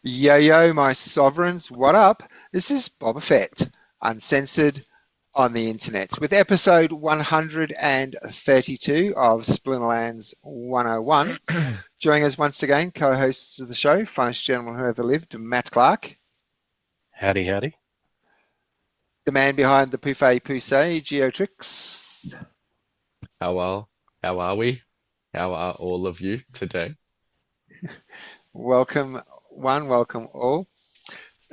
Yo, yo, my sovereigns, what up? This is Boba Fett, uncensored on the internet, with episode 132 of Splinterlands 101. Joining us once again, co hosts of the show, finest gentleman who ever lived, Matt Clark, Howdy, howdy. the man behind the Pouffet Poussey, Geotrix. How are how are we? How are all of you today? Welcome, one, welcome all.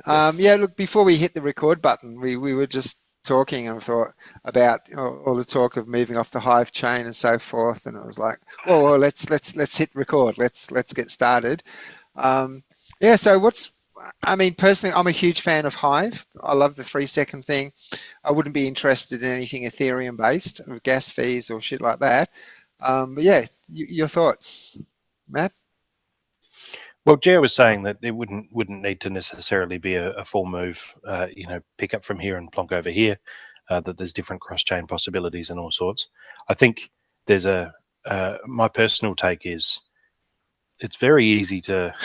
Yes. Yeah, look, before we hit the record button, we were just talking and thought about all the talk of moving off the Hive chain and so forth, and it was like, well, let's hit record. Let's get started. Um, yeah, so I mean, personally, I'm a huge fan of Hive. I love the 3 second thing. I wouldn't be interested in anything Ethereum based, with gas fees or shit like that. But yeah, your thoughts, Matt? Well, Jer was saying that it wouldn't need to necessarily be a full move, pick up from here and plonk over here. That there's different cross chain possibilities and all sorts. I think there's my personal take is it's very easy to.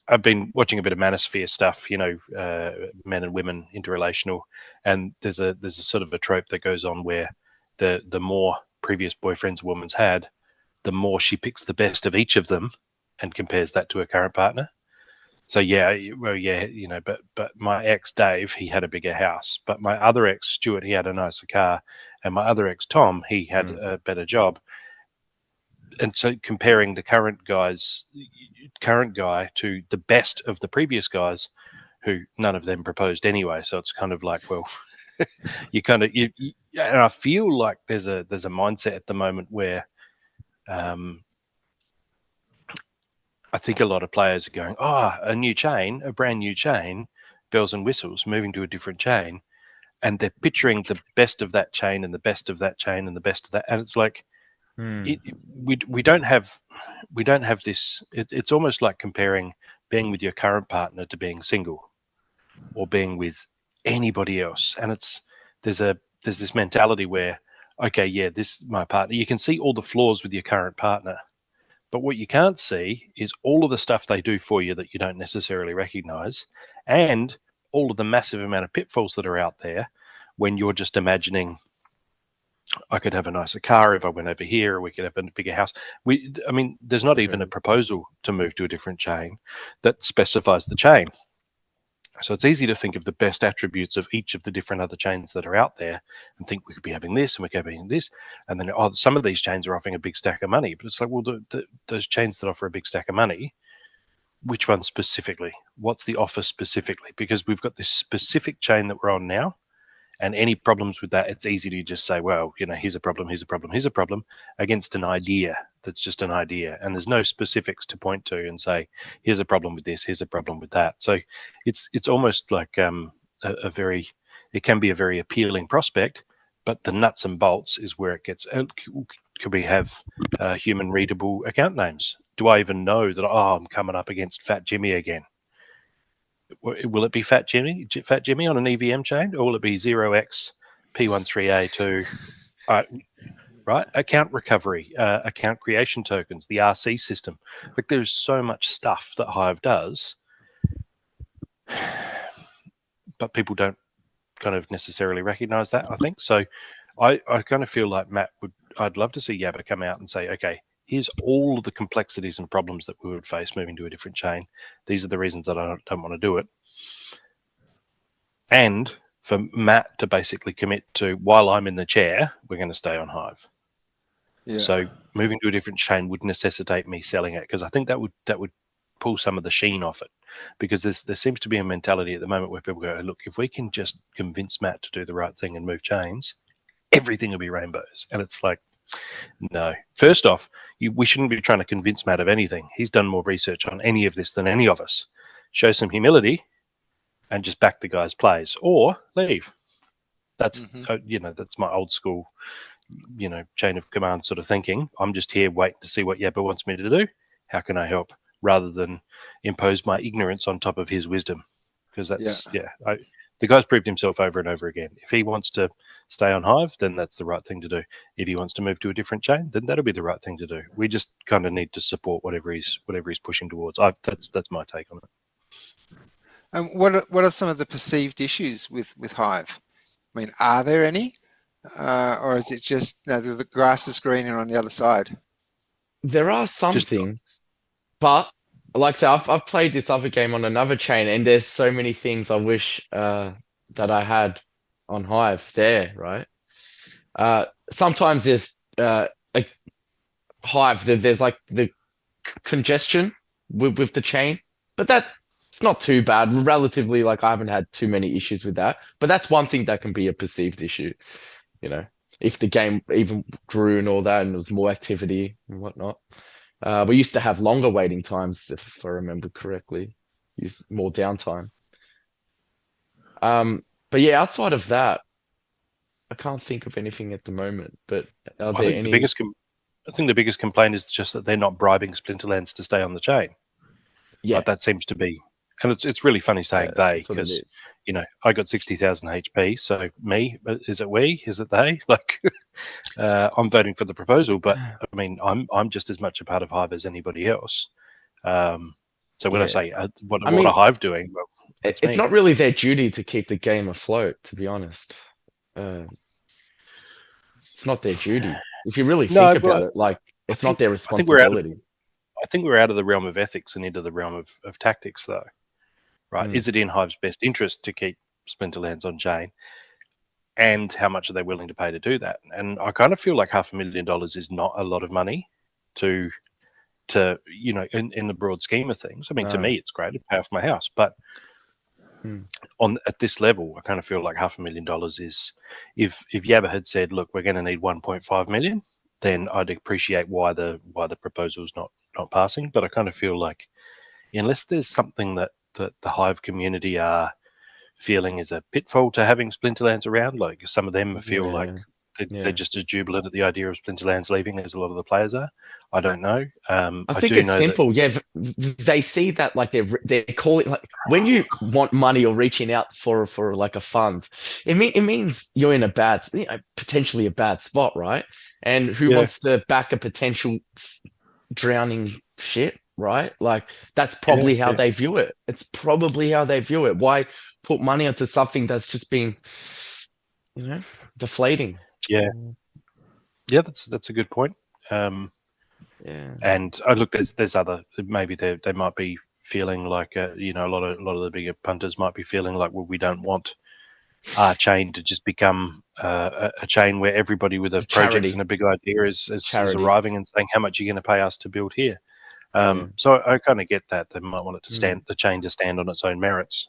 I've been watching a bit of manosphere stuff, men and women interrelational, and there's a sort of a trope that goes on where the more previous boyfriends a woman's had, the more she picks the best of each of them and compares that to her current partner. So yeah, well, yeah, but my ex Dave, he had a bigger house, but my other ex Stuart, he had a nicer car, and my other ex Tom, he had a better job. And so comparing the current guy to the best of the previous guys, who none of them proposed anyway. So it's kind of like, well, and I feel like there's a mindset at the moment where I think a lot of players are going, oh, a brand new chain, bells and whistles, moving to a different chain, and they're picturing the best of that chain and the best of that chain and the best of that, and it's like we don't have this. It's almost like comparing being with your current partner to being single or being with anybody else, and there's this mentality where, okay, yeah, this is my partner. You can see all the flaws with your current partner, but what you can't see is all of the stuff they do for you that you don't necessarily recognize, and all of the massive amount of pitfalls that are out there when you're just imagining, I could have a nicer car if I went over here, or we could have a bigger house. I mean, there's not even a proposal to move to a different chain that specifies the chain. So it's easy to think of the best attributes of each of the different other chains that are out there and think we could be having this and we could be having this. And then, some of these chains are offering a big stack of money. But it's like, well, those chains that offer a big stack of money, which one specifically? What's the offer specifically? Because we've got this specific chain that we're on now. And any problems with that, it's easy to just say, well, here's a problem, here's a problem, here's a problem, against an idea that's just an idea. And there's no specifics to point to and say, here's a problem with this, here's a problem with that. So it's almost like it can be a very appealing prospect, but the nuts and bolts is where it gets, could we have human readable account names? Do I even know that, I'm coming up against Fat Jimmy again? Will it be Fat Jimmy on an EVM chain, or will it be 0x P13A2? Right, account recovery, account creation tokens, the RC system. Like, there's so much stuff that Hive does, but people don't kind of necessarily recognize that, I think. So I kind of feel like I'd love to see Yabba come out and say, okay, here's all of the complexities and problems that we would face moving to a different chain. These are the reasons that I don't want to do it. And for Matt to basically commit to, while I'm in the chair, we're going to stay on Hive. Yeah. So moving to a different chain would necessitate me selling it, because I think that would pull some of the sheen off it, because there seems to be a mentality at the moment where people go, look, if we can just convince Matt to do the right thing and move chains, everything will be rainbows. And it's like, no. First off, we shouldn't be trying to convince Matt of anything. He's done more research on any of this than any of us. Show some humility and just back the guy's plays, or leave. That's that's my old school, chain of command sort of thinking. I'm just here waiting to see what Yabba wants me to do. How can I help? Rather than impose my ignorance on top of his wisdom, because the guy's proved himself over and over again. If he wants to stay on Hive, then that's the right thing to do. If he wants to move to a different chain, then that'll be the right thing to do. We just kind of need to support whatever he's pushing towards. That's my take on it. And what are some of the perceived issues with Hive? I mean, are there any, or is it just the grass is greener on the other side? There are some Just things, but like I say, I've played this other game on another chain, and there's so many things I wish that I had on Hive there, right? Sometimes there's a Hive, there's like the congestion with the chain, but that's not too bad. Relatively, like I haven't had too many issues with that. But that's one thing that can be a perceived issue, you know, if the game even grew and all that, and there was more activity and whatnot. We used to have longer waiting times, if I remember correctly, use more downtime. But yeah, outside of that, I can't think of anything at the moment. But are I there think any? I think the biggest complaint is just that they're not bribing Splinterlands to stay on the chain. Yeah, Like that seems to be, and it's really funny saying they, that's what it because is. I got 60,000 HP. So me, is it we? Is it they? Like, I'm voting for the proposal, but I mean, I'm just as much a part of Hive as anybody else. So when I Yeah. say what I are mean, Hive doing, well, it's it's me. not really their duty to keep the game afloat, to be honest. Uh, it's not their duty. If you really think No, about well, it, like I it's not think their I think we're out of responsibility. I think we're out of the realm of ethics and into the realm of tactics, though. Right? Mm. Is it in Hive's best interest to keep Splinterlands on chain? And how much are they willing to pay to do that? And I kind of feel like $500,000 is not a lot of money to in the broad scheme of things. I mean, to No. me, it's great to pay off my house, but Mm. at this level, I kind of feel like $500,000 is, if Yabba had said, look, we're going to need 1.5 million, then I'd appreciate why the proposal's not passing. But I kind of feel like unless there's something that the Hive community are feeling is a pitfall to having Splinterlands around, like some of them feel like Yeah. they're just as jubilant at the idea of Splinterlands leaving as a lot of the players are. I don't know. I I think do it's know that. simple. Yeah, they see that like they're calling, like when you want money or reaching out for like a fund, it means you're in a bad, potentially a bad spot, right? And who Yeah, wants to back a potential drowning ship, right? Like that's yeah, probably how yeah, they view it. It's probably how they view it. Why put money into something that's just been, deflating? yeah, yeah. That's a good point. Yeah. And look, there's other, maybe they might be feeling like a lot of the bigger punters might be feeling like, well, we don't want our chain to just become a chain where everybody with a project Charity. and a big idea is Charity. arriving and saying, how much are you going to pay us to build here? Yeah. So I kind of get that they might want it to Mm. the chain to stand on its own merits,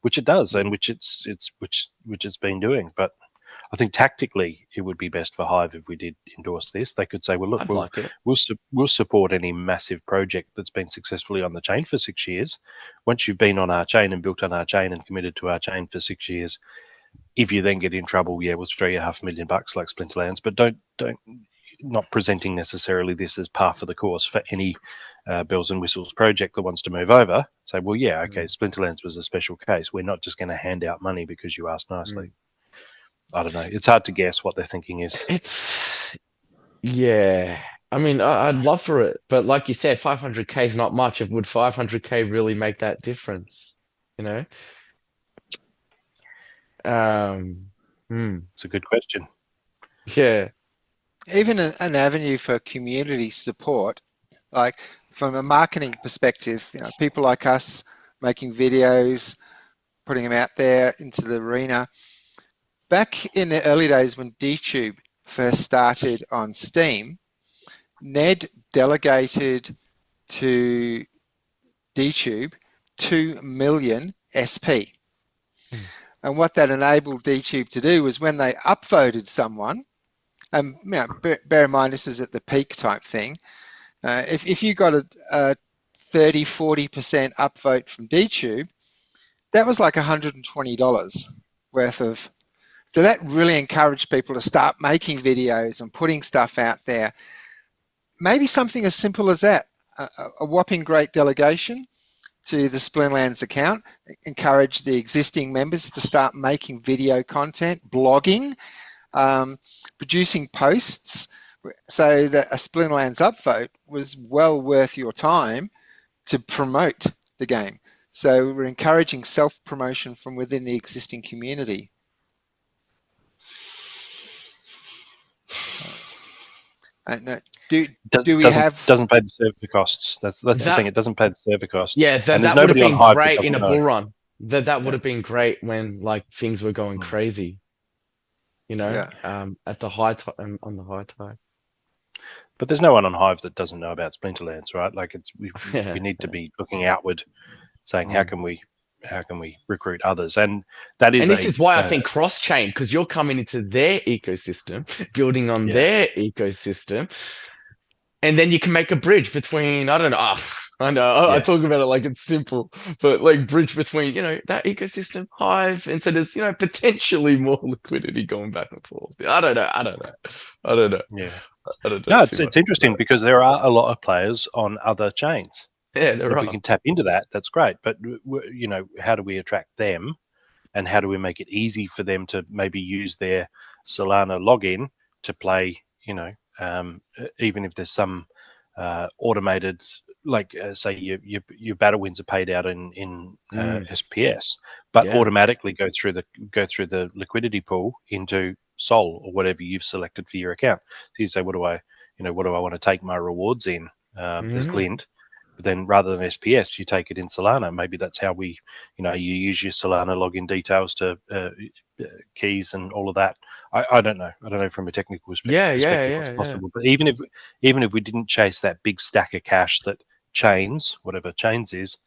which it does, and which it's been doing. But I think tactically it would be best for Hive if we did endorse this. They could say, well, look, I'd like it. we'll support any massive project that's been successfully on the chain for 6 years. Once you've been on our chain and built on our chain and committed to our chain for 6 years, if you then get in trouble, yeah, we'll throw you $500,000 like Splinterlands, but don't not presenting necessarily this as par for the course for any bells and whistles project that wants to move over. Say, well, yeah, okay, Splinterlands was a special case. We're not just going to hand out money because you asked nicely. I don't know. It's hard to guess what their thinking is. Yeah. I mean, I'd love for it, but like you said, 500K is not much. Would 500K really make that difference? You know? It's a good question. Yeah. Even an avenue for community support, like from a marketing perspective, people like us making videos, putting them out there into the arena. Back in the early days when DTube first started on Steam, Ned delegated to DTube 2 million SP. And what that enabled DTube to do was when they upvoted someone, and bear in mind this was at the peak type thing, if you got a 30-40% upvote from DTube, that was like $120 worth of. So that really encouraged people to start making videos and putting stuff out there. Maybe something as simple as that, a whopping great delegation, to the Splinterlands account, encourage the existing members to start making video content, blogging, producing posts, so that a Splinterlands upvote was well worth your time to promote the game. So we're encouraging self-promotion from within the existing community. Doesn't pay the server costs. That's the thing. It doesn't pay the server cost. Yeah, and there's that would have nobody on been Hive that great doesn't in a know. bull run. That would have been great when like things were going crazy. You know, at the high time, on the high tide. But there's no one on Hive that doesn't know about Splinterlands, right? Like we need to be looking outward, saying how can we recruit others, and that is. And this is why I think cross chain, because you're coming into their ecosystem, building on their ecosystem, and then you can make a bridge between. I don't know. I know I talk about it like it's simple, but like bridge between that ecosystem, Hive, and so there's potentially more liquidity going back and forth. I don't know. Yeah. I don't know. No, it's interesting because there are a lot of players on other chains. Yeah, if we can tap into that, that's great. But how do we attract them, and how do we make it easy for them to maybe use their Solana login to play? Even if there's some automated, like say your battle wins are paid out in SPS, but automatically go through the liquidity pool into Sol or whatever you've selected for your account. So you say, what do I want to take my rewards in? There's Glint. But then rather than SPS, you take it in Solana. Maybe that's how you use your Solana login details to keys and all of that. I don't know. I don't know from a technical perspective what's possible. But even if we didn't chase that big stack of cash that whatever Chains is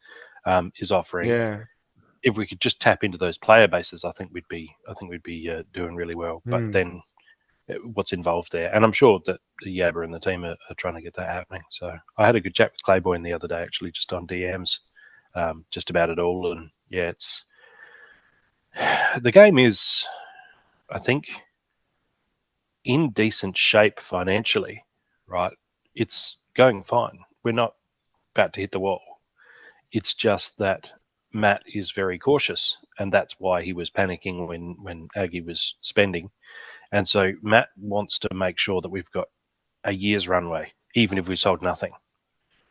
offering, if we could just tap into those player bases, I think we'd be doing really well. But then what's involved there, and I'm sure that Yabba and the team are trying to get that happening. So I had a good chat with Claiborne the other day, actually, just on DMs, just about it all. And it's the game is, I think, in decent shape financially, right? It's going fine. We're not about to hit the wall. It's just that Matt is very cautious, and that's why he was panicking when Aggie was spending. And so Matt wants to make sure that we've got a year's runway, even if we sold nothing,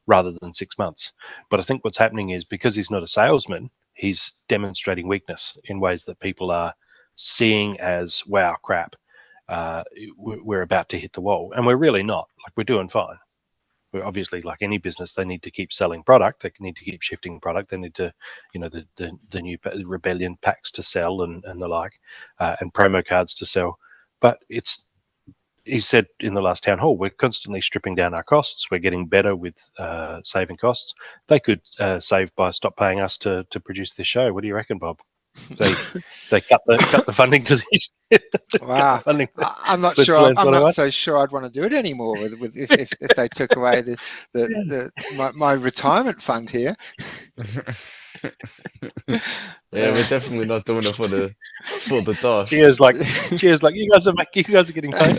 rather than 6 months. But I think what's happening is because he's not a salesman, he's demonstrating weakness in ways that people are seeing as, wow, crap, we're about to hit the wall. And we're really not. Like, we're doing fine. We're obviously, like any business, they need to keep selling product. They need to keep shifting product. They need to, the new Rebellion packs to sell and the like, and promo cards to sell. But he said in the last town hall, we're constantly stripping down our costs. We're getting better with saving costs. They could save by stop paying us to produce this show. What do you reckon, Bob? They cut the funding to wow. Funding I'm not sure. I'm not so sure I'd want to do it anymore with if they took away my retirement fund here. Yeah, we're definitely not doing it for the dosh. Cheers, like you guys are getting paid.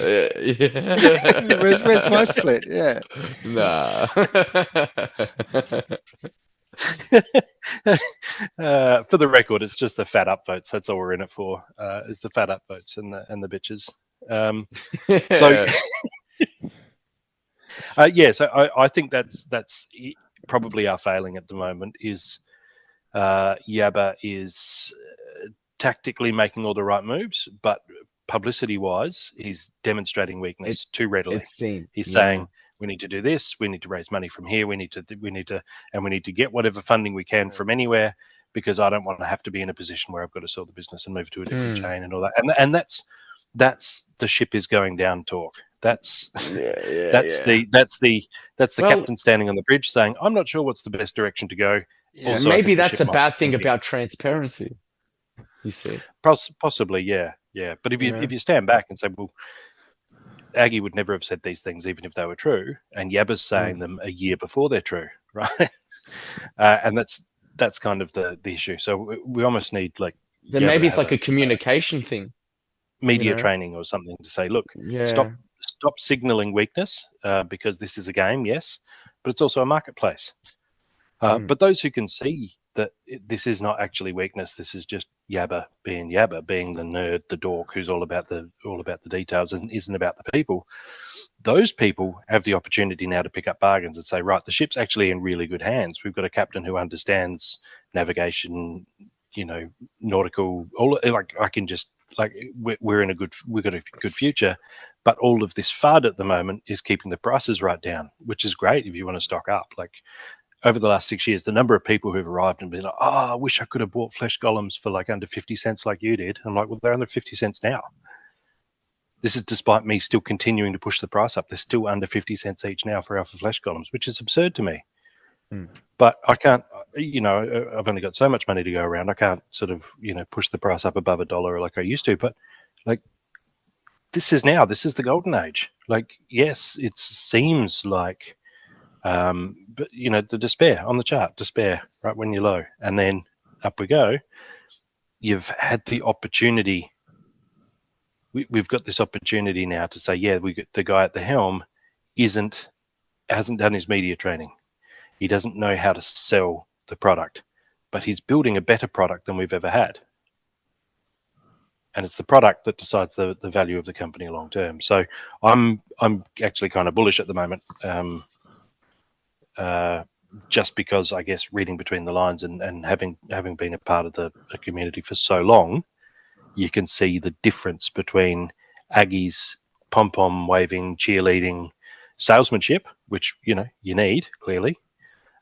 Yeah. Where's my split? Yeah. Nah. For the record, it's just the fat upvotes. That's all we're in it for. Is the fat upvotes and the bitches. So so I think that's probably our failing at the moment is Yabba is tactically making all the right moves, but publicity-wise, he's demonstrating weakness too readily. He's saying we need to do this, we need to raise money from here, we need to get whatever funding we can from anywhere, because I don't want to have to be in a position where I've got to sell the business and move to a different chain and all that. And that's the ship is going down talk. That's the captain standing on the bridge saying, I'm not sure what's the best direction to go. Yeah. Also, maybe that's a bad thing about transparency. You see, possibly, yeah. But if you stand back and say, well, Aggie would never have said these things even if they were true, and Yabba's saying them a year before they're true, right? And that's kind of the issue. So we almost need then Yabba maybe it's like a communication thing, media training or something to say, look, stop signaling weakness because this is a game, yes, but it's also a marketplace. But those who can see that this is not actually weakness, this is just Yabba, being the nerd, the dork who's all about the details and isn't about the people. Those people have the opportunity now to pick up bargains and say, right, the ship's actually in really good hands. We've got a captain who understands navigation, nautical. I can just we've got a good future. But all of this FUD at the moment is keeping the prices right down, which is great if you want to stock up. Like, over the last 6 years, the number of people who've arrived and been like, oh, I wish I could have bought flesh golems for like under 50 cents like you did. I'm like, well, they're under 50 cents now. This is despite me still continuing to push the price up. They're still under 50 cents each now for alpha flesh golems, which is absurd to me. But I can't, I've only got so much money to go around. I can't sort of, push the price up above $1 like I used to. But like, this is the golden age. Like, yes, it seems like, but the despair on the chart, right when you're low, and then up we go. You've had the opportunity. We've got this opportunity now to say, yeah, the guy at the helm hasn't done his media training. He doesn't know how to sell the product, but he's building a better product than we've ever had. And it's the product that decides the value of the company long term. So I'm actually kind of bullish at the moment. Just because, I guess, reading between the lines and having been a part of the community for so long, you can see the difference between Aggie's pom-pom waving, cheerleading salesmanship, which, you need, clearly,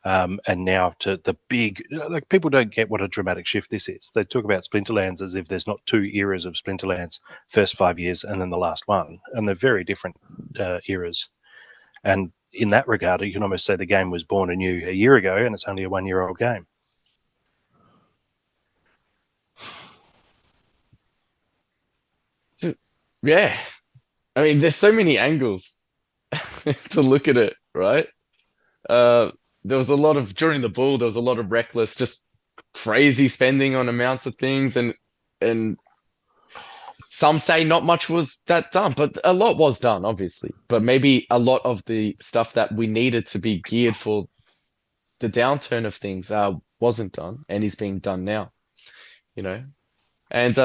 and now to the big, like, people don't get what a dramatic shift this is. They talk about Splinterlands as if there's not two eras of Splinterlands, first 5 years and then the last one, and they're very different eras. And in that regard, you can almost say the game was born anew a year ago, and it's only a 1-year-old game. Yeah. I mean, there's so many angles to look at it, right? There was a lot of, during the bull, there was a lot of reckless, just crazy spending on amounts of things, and some say not much was that done, but a lot was done, obviously. But maybe a lot of the stuff that we needed to be geared for the downturn of things wasn't done and is being done now, And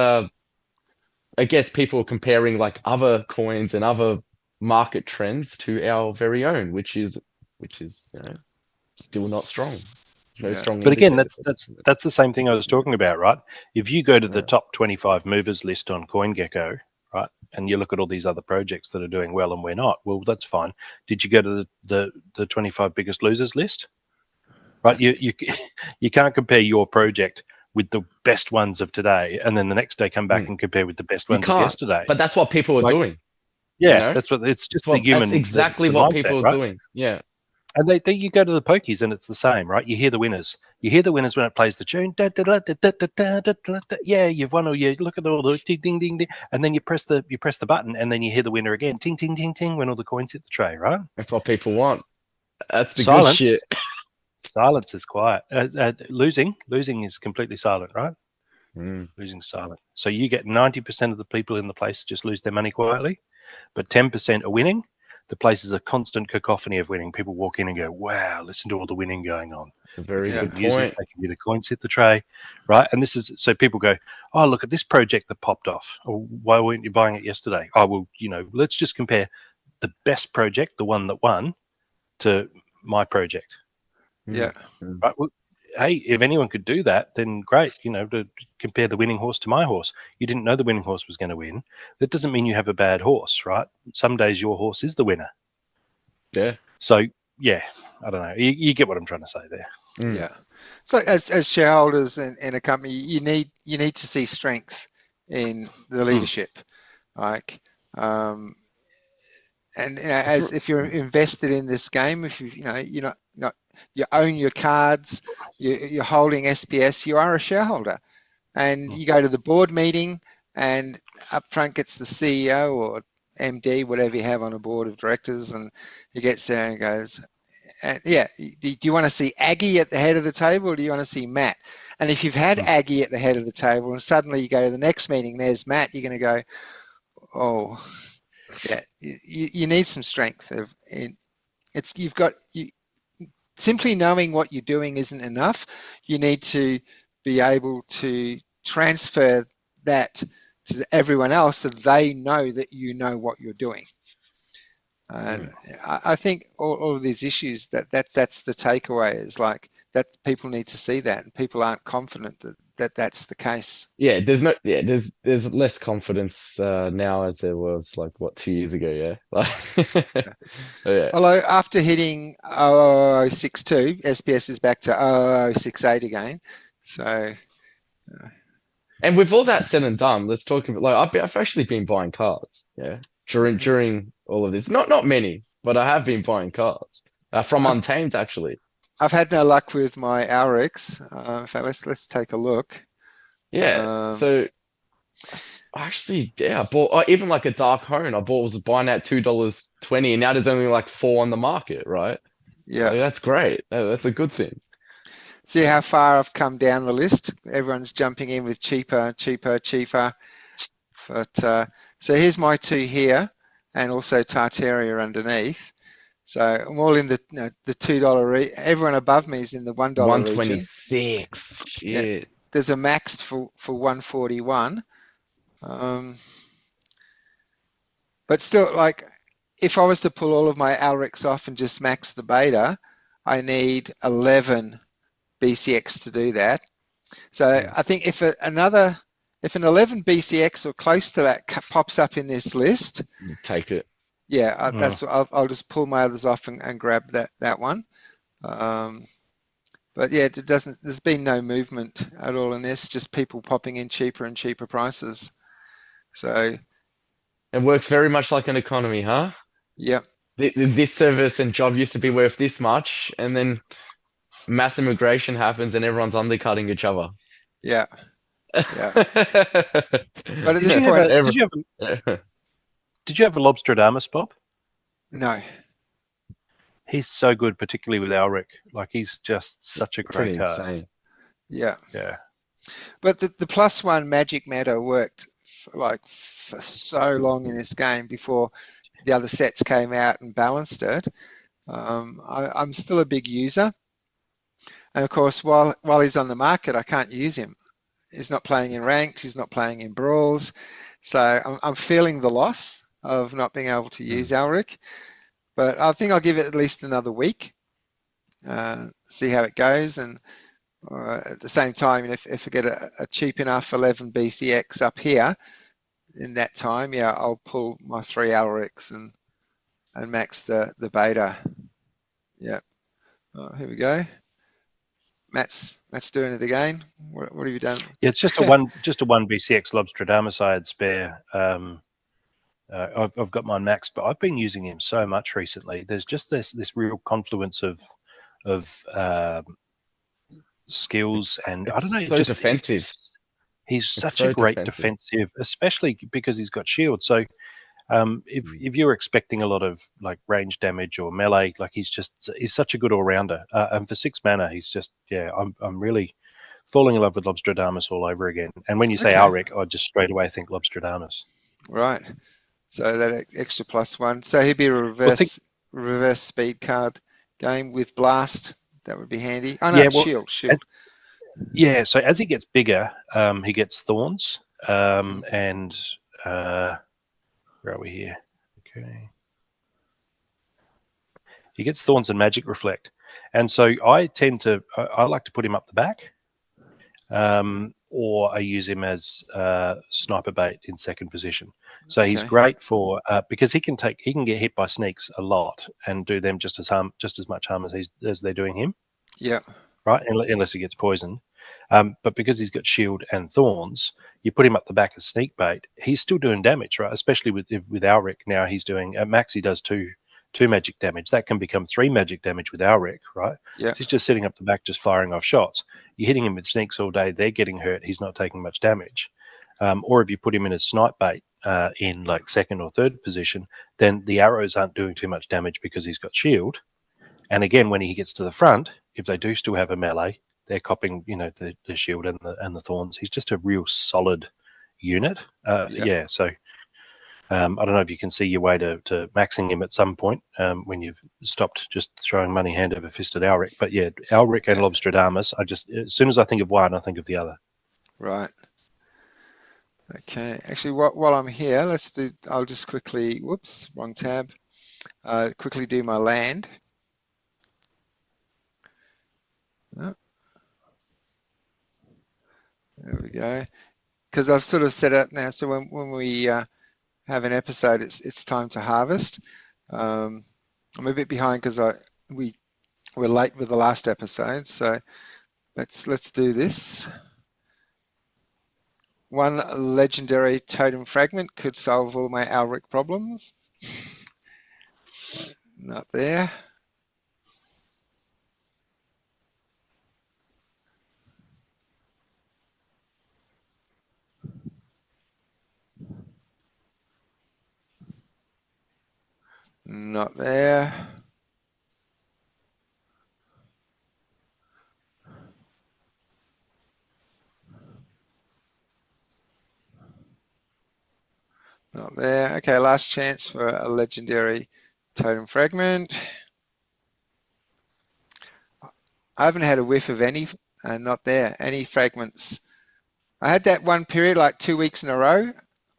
I guess people are comparing like other coins and other market trends to our very own, which is still not strong. No strong. But again, that's the same thing I was talking about, right? If you go to the top 25 movers list on CoinGecko, right, and you look at all these other projects that are doing well and we're not, well, that's fine. Did you go to the 25 biggest losers list? Right, you can't compare your project with the best ones of today, and then the next day come back and compare with the best ones of yesterday. But that's what people are doing. Yeah, that's what it's just the human. That's exactly what mindset, people right? are doing. Yeah. And you go to the pokies and it's the same, right? You hear the winners. You hear the winners when it plays the tune. Da, da, da, da, da, da, da, da, da. Yeah, you've won. Or you look at all the ding, ding, ding, ding, and then you press the button, and then you hear the winner again. Ting, ting, ting, ting. When all the coins hit the tray, right? That's what people want. That's the Silence. Good shit. Silence is quiet. Losing is completely silent, right? Losing silent. So you get 90% of the people in the place just lose their money quietly, but 10% are winning. The place is a constant cacophony of winning. People walk in and go, wow, listen to all the winning going on. It's a very good music, point. they can hear the coins hit the tray, right? And this is, so people go, oh, look at this project that popped off. Oh, why weren't you buying it yesterday? Oh, well, let's just compare the best project, the one that won, to my project. Yeah. Right. Well, hey, if anyone could do that, then great. To compare the winning horse to my horse. You didn't know the winning horse was going to win. That doesn't mean you have a bad horse, right? Some days your horse is the winner. Yeah. So yeah, I don't know. You get what I'm trying to say there. Yeah. So as shareholders in a company, you need to see strength in the leadership, like. And as if you're invested in this game, if you you own your cards, you're holding SPS, you are a shareholder, and you go to the board meeting, and up front gets the CEO or MD, whatever you have on a board of directors, and he gets there and goes, do you want to see Aggie at the head of the table, or do you want to see Matt? And if you've had Aggie at the head of the table, and suddenly you go to the next meeting, there's Matt, you're going to go, oh. Yeah, you need some strength. simply knowing what you're doing isn't enough. You need to be able to transfer that to everyone else so they know that you know what you're doing. And I think all of these issues, that's the takeaway, is like that people need to see that, and people aren't confident that that's the case. Yeah, there's less confidence now as there was like what 2 years ago, yeah. Like yeah. Although after hitting 0062, SPS is back to 0068 again. So And with all that said and done, let's talk about I've actually been buying cards, yeah, during all of this. Not many, but I have been buying cards from I've, Untamed actually. I've had no luck with my Alrix. In fact, let's take a look. Yeah, so actually, yeah, I bought even like a Dark Hone. I bought was buying at $2.20, and now there's only like 4 on the market, right? Yeah. Like, that's great. That's a good thing. See how far I've come down the list? Everyone's jumping in with cheaper. But so here's my two here, and also Tartaria underneath. So I'm all in the the $2. Everyone above me is in the $1 region. 126. Shit. Yeah. There's a maxed for 141. But still, like, if I was to pull all of my Alrix off and just max the beta, I need 11 BCX to do that. So I think if an 11 BCX or close to that pops up in this list, Take it. yeah, that's what I'll just pull my others off and grab that one. But yeah, there's been no movement at all in this, just people popping in cheaper and cheaper prices. So it works very much like an economy, huh? yeah. This service and job used to be worth this much, and then mass immigration happens and everyone's undercutting each other. Yeah. Yeah. But at this point, did you have a Lobstradamus, Bob? No. He's so good, particularly with Alric. Like, he's just such a great card. Insane. Yeah. Yeah. But the +1 magic matter worked for so long in this game before the other sets came out and balanced it. I'm still a big user. And of course, while he's on the market, I can't use him. He's not playing in ranks. He's not playing in brawls. So I'm feeling the loss of not being able to use Alric. But I think I'll give it at least another week, see how it goes. And at the same time, if I get a cheap enough 11 BCX up here in that time, yeah, I'll pull my 3 Alrics and max the beta. Yeah. Oh, here we go. Matt's doing it again. What have you done? Yeah, it's just a one BCX Lobstradamus I had spare. I've got mine maxed, but I've been using him so much recently. There's just this real confluence of skills, and I don't know. So defensive. He's such a great defensive, especially because he's got shield. So if you're expecting a lot of like range damage or melee, like he's such a good all rounder. And for 6 mana, he's just I'm really falling in love with Lobstradamus all over again. And when you say Alric, I just straight away think Lobstradamus. Right. So that extra +1. So he'd be a reverse speed card game with blast. That would be handy. Oh no, shield. Yeah. So as he gets bigger, he gets thorns, and where are we here? Okay. He gets thorns and magic reflect, and so I like to put him up the back, or I use him as sniper bait in second position. So he's great for because he can get hit by sneaks a lot and do them just as much harm as they're doing him. Yeah. Right, unless he gets poisoned. But because he's got shield and thorns, you put him up the back as sneak bait. He's still doing damage, right? Especially with Alric now. He's doing at max. He does two magic damage. That can become 3 magic damage with Alric, right? Yeah. So he's just sitting up the back, just firing off shots. You're hitting him with sneaks all day. They're getting hurt. He's not taking much damage. Or if you put him in as snipe bait in like second or third position, then the arrows aren't doing too much damage because he's got shield. And again, when he gets to the front, if they do still have a melee, they're copping, the shield and the thorns. He's just a real solid unit. So I don't know if you can see your way to maxing him at some point when you've stopped just throwing money hand over fist at Alric. But yeah, Alric and Lobstradamus, as soon as I think of one, I think of the other. Right. Okay. Actually, while I'm here, I'll just quickly, whoops, wrong tab. Quickly do my land. Oh, there we go. Because I've sort of set it up now, so when we have an episode, it's time to harvest. I'm a bit behind because we were late with the last episode, so let's do this. One legendary totem fragment could solve all my Alric problems. Not there. Not there. Not there. Okay, last chance for a legendary totem fragment. I haven't had a whiff of any, not there, any fragments. I had that one period like 2 weeks in a row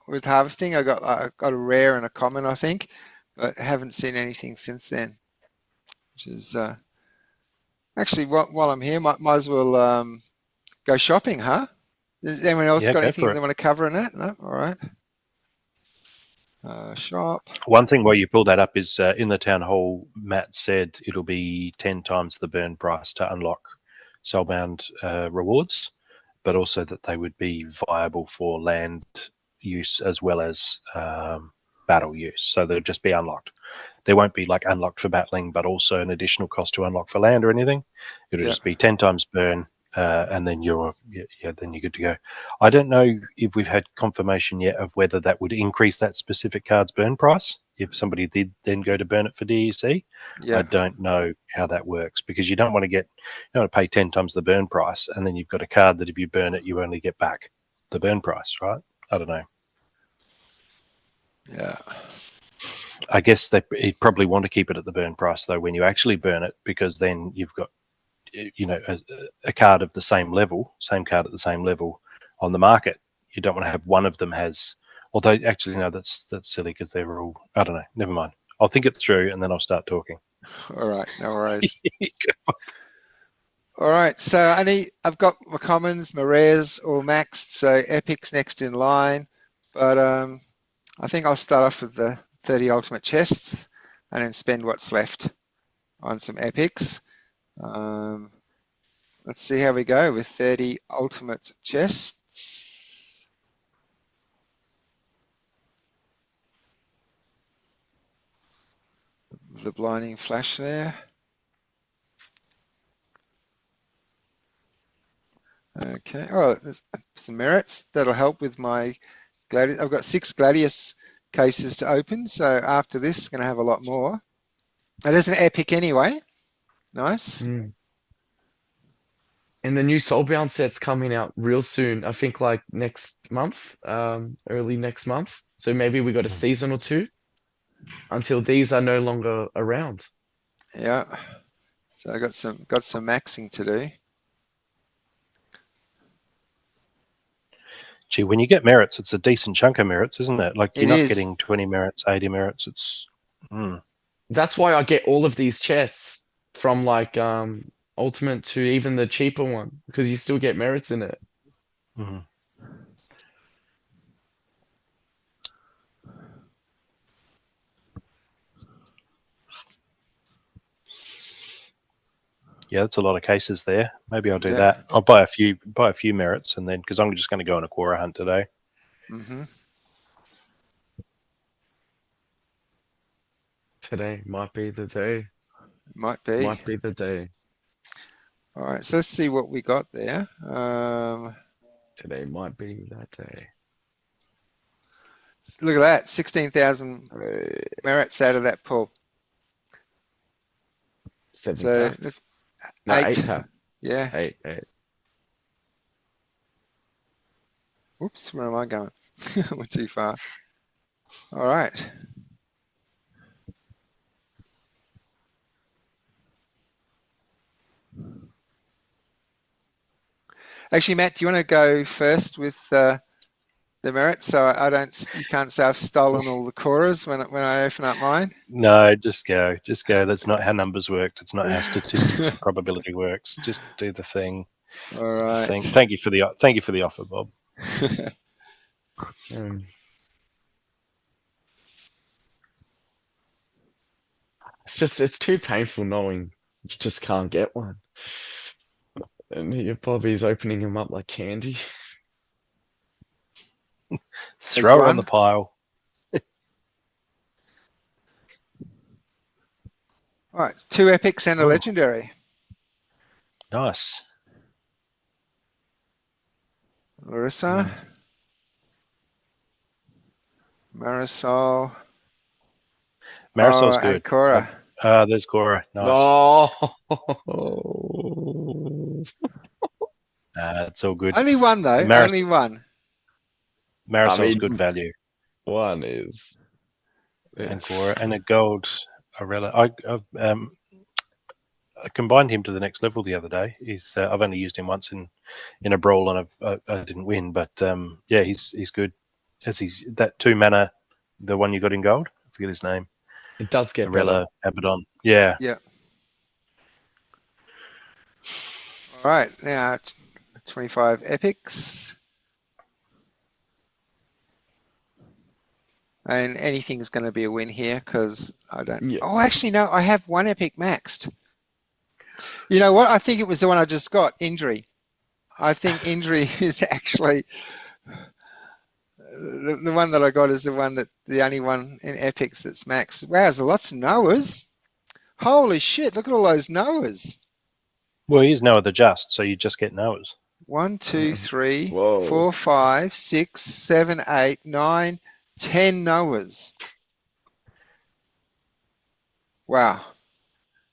with harvesting. I got a rare and a common, I think, but haven't seen anything since then. Which is actually while I'm here, might as well go shopping, huh? Has anyone else Yeah, got go anything for they it. want to cover in that? No, all right. Shop. One thing while you pull that up is in the town hall, Matt said it'll be 10 times the burn price to unlock soulbound rewards, but also that they would be viable for land use as well as battle use. So they'll just be unlocked. They won't be like unlocked for battling, but also an additional cost to unlock for land or anything. It'll Yeah. just be 10 times burn, and then then you're good to go. I don't know if we've had confirmation yet of whether that would increase that specific card's burn price if somebody did then go to burn it for DEC. Yeah. I don't know how that works because you don't want to pay 10 times the burn price and then you've got a card that if you burn it you only get back the burn price, right? I don't know. Yeah. I guess he'd probably want to keep it at the burn price though when you actually burn it, because then you've got a card of the same card at the same level on the market. You don't want to have one of them has, although actually no, that's silly because they're all, I don't know, never mind. I'll think it through and then I'll start talking. All right. No worries. All right. So I've got my commons, my rares all maxed. So epic's next in line, but I think I'll start off with the 30 ultimate chests and then spend what's left on some epics. Let's see how we go with 30 ultimate chests. The blinding flash there. Okay. Oh, there's some merits that'll help with my Gladius. I've got 6 Gladius cases to open, so after this, I'm going to have a lot more. It is an epic anyway. Nice. And the new Soulbound set's coming out real soon. I think like next month, early next month. So maybe we got a season or two until these are no longer around. Yeah. So I got some maxing to do. Gee, when you get merits, it's a decent chunk of merits, isn't it? Like you're not is. getting 20 merits, 80 merits. It's That's why I get all of these chests from like Ultimate to even the cheaper one, because you still get merits in it. mhm. Yeah, that's a lot of cases there. Maybe I'll do that. I'll buy a few merits, and then because I'm just going to go on a Quora hunt today. Mm-hmm. Today might be the day. Might be. Might be the day. All right, so let's see what we got there. Today might be that day. Look at that, 16,000 merits out of that pool. 7 So packs. No, 8 packs. Yeah. 8. Whoops, where am I going? I went too far. All right. Actually, Matt, do you want to go first with the merits? So I don't. You can't say I've stolen all the Coras when I open up mine. No, just go. Just go. That's not how numbers work. That's not how statistics and probability works. Just do the thing. All right. Thank you for the offer, Bob. Um, it's too painful knowing you just can't get one. And here Bobby's opening them up like candy. Throw it on one. the pile. All right. 2 epics and a Oh. legendary. Nice. Larissa. Nice. Marisol. Marisol's And good. Cora. There's Cora. Nice. Oh, It's all good. Only one though. Only one. Marisol's good value. one is. And Cora and a gold Arella. I combined him to the next level the other day. I've only used him once in a brawl and I didn't win, but yeah, he's good. As he's that 2 mana, the one you got in gold. I forget his name. It does get Arella better. Abaddon. Yeah. Yeah. All right. Now 25 epics. And anything's going to be a win here because I don't. Yeah. Oh, actually, no. I have 1 epic maxed. You know what? I think it was the one I just got. Injury. I think injury is actually the one that I got is the only one in epics that's maxed. Wow, there's lots of Noahs. Holy shit! Look at all those Noahs. Well, he's Noah the Just, so you just get Noahs. 1, 2, 3, Whoa. 4, 5, 6, 7, 8, 9, 10 Noahs. Wow,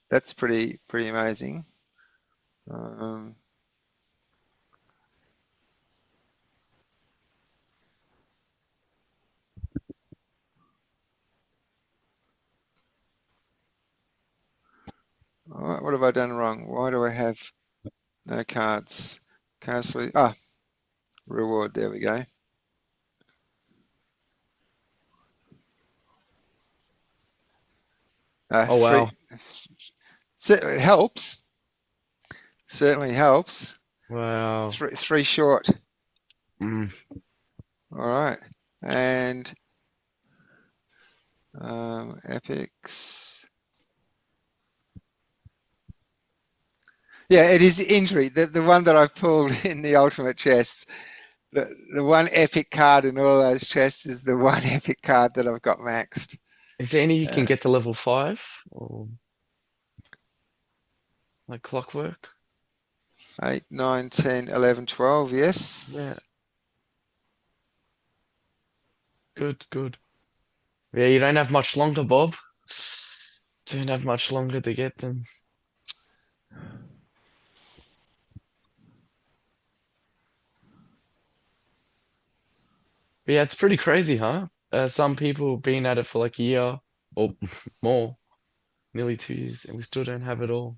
that's pretty amazing. All right, what have I done wrong? Why do I have no cards? Castle. Reward. There we go. Oh, wow. It helps. Certainly helps. Wow. 3 short. Mm. All right. And epics. Yeah, it is injury. The one that I've pulled in the ultimate chest. The one epic card in all those chests is the one epic card that I've got maxed. Is there any you can get to level 5? Or like clockwork? 8, 9, 10, 11, 12, yes. Yeah. Good. Yeah, you don't have much longer, Bob. Don't have much longer to get them. But yeah, it's pretty crazy, huh? Some people been at it for like a year or more, nearly 2 years, and we still don't have it all.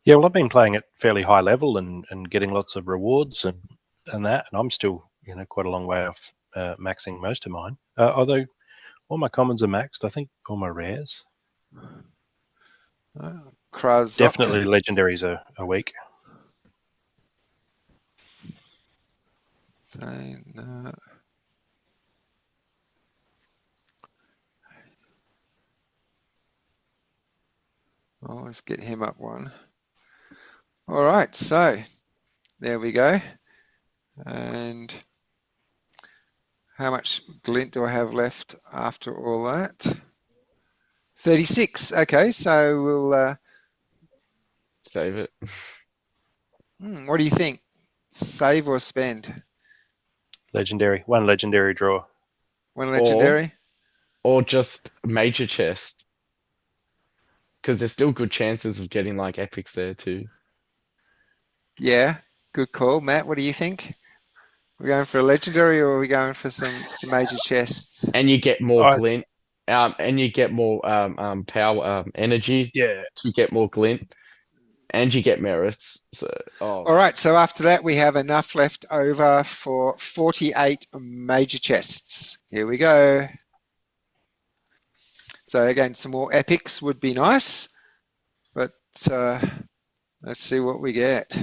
Yeah, well, I've been playing at fairly high level and getting lots of rewards and that, and I'm still quite a long way off maxing most of mine. Although all my commons are maxed, I think all my rares. Krazok. Definitely legendaries are weak. No. Well, let's get him up one. All right, so there we go. And how much glint do I have left after all that? 36. Okay, so we'll Save it. what do you think? Save or spend? Legendary. One legendary draw. One legendary? Or just major chest. Because there's still good chances of getting like epics there too. Yeah, good call. Matt, what do you think? We're going for a legendary, or are we going for some major chests? And you get more I- glint. And you get more power energy Yeah. to get more glint, and you get merits. So All right, so after that, we have enough left over for 48 major chests. Here we go. So again, some more epics would be nice, but let's see what we get.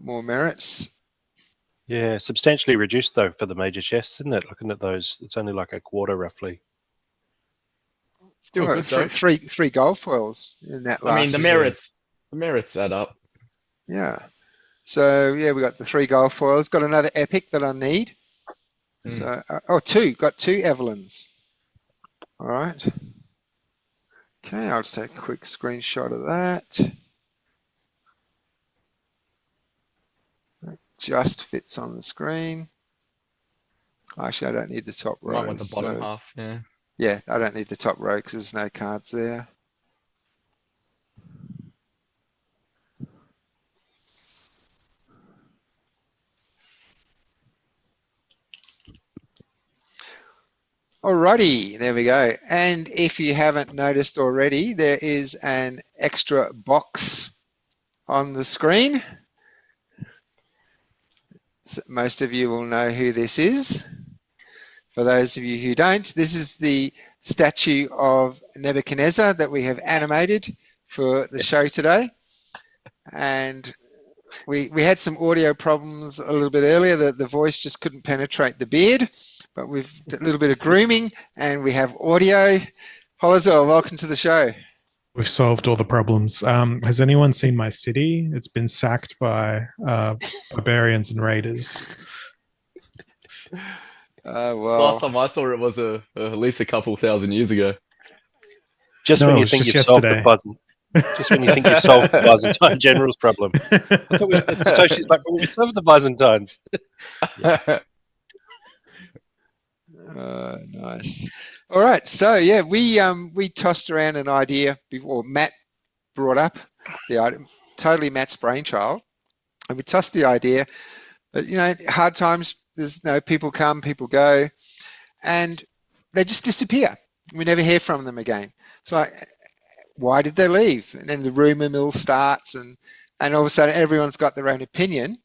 More merits. Yeah, substantially reduced though for the major chests, isn't it? Looking at those, it's only like a quarter roughly. still Oh, good though. three gold foils in that I mean, last. the merits add up. Yeah. So yeah, we got the 3 gold foils. Got another epic that I need. So two. Got 2 Evelyns. All right. Okay, I'll just take a quick screenshot of that. That just fits on the screen. Actually, I don't need the top row. Might want the bottom half. Yeah. Yeah, I don't need the top row because there's no cards there. Alrighty, there we go. And if you haven't noticed already, there is an extra box on the screen. So most of you will know who this is. For those of you who don't, this is the statue of Nebuchadnezzar that we have animated for the show today. And we had some audio problems a little bit earlier. The voice just couldn't penetrate the beard, but we've a little bit of grooming and we have audio. Holazor, welcome to the show. We've solved all the problems. Has anyone seen my city? It's been sacked by barbarians and raiders. Well, Last time I saw it was at least a couple thousand years ago. Just No, when it you was think just you've solved the yesterday. just when you think you've solved the Byzantine general's problem. I thought Satoshi's like, well, we solved the Byzantines. nice. All right, so yeah, we tossed around an idea before. Matt brought up the item, totally Matt's brainchild, and we tossed the idea. But hard times. There's people come, people go, and they just disappear. We never hear from them again. So why did they leave? And then the rumor mill starts, and all of a sudden everyone's got their own opinion.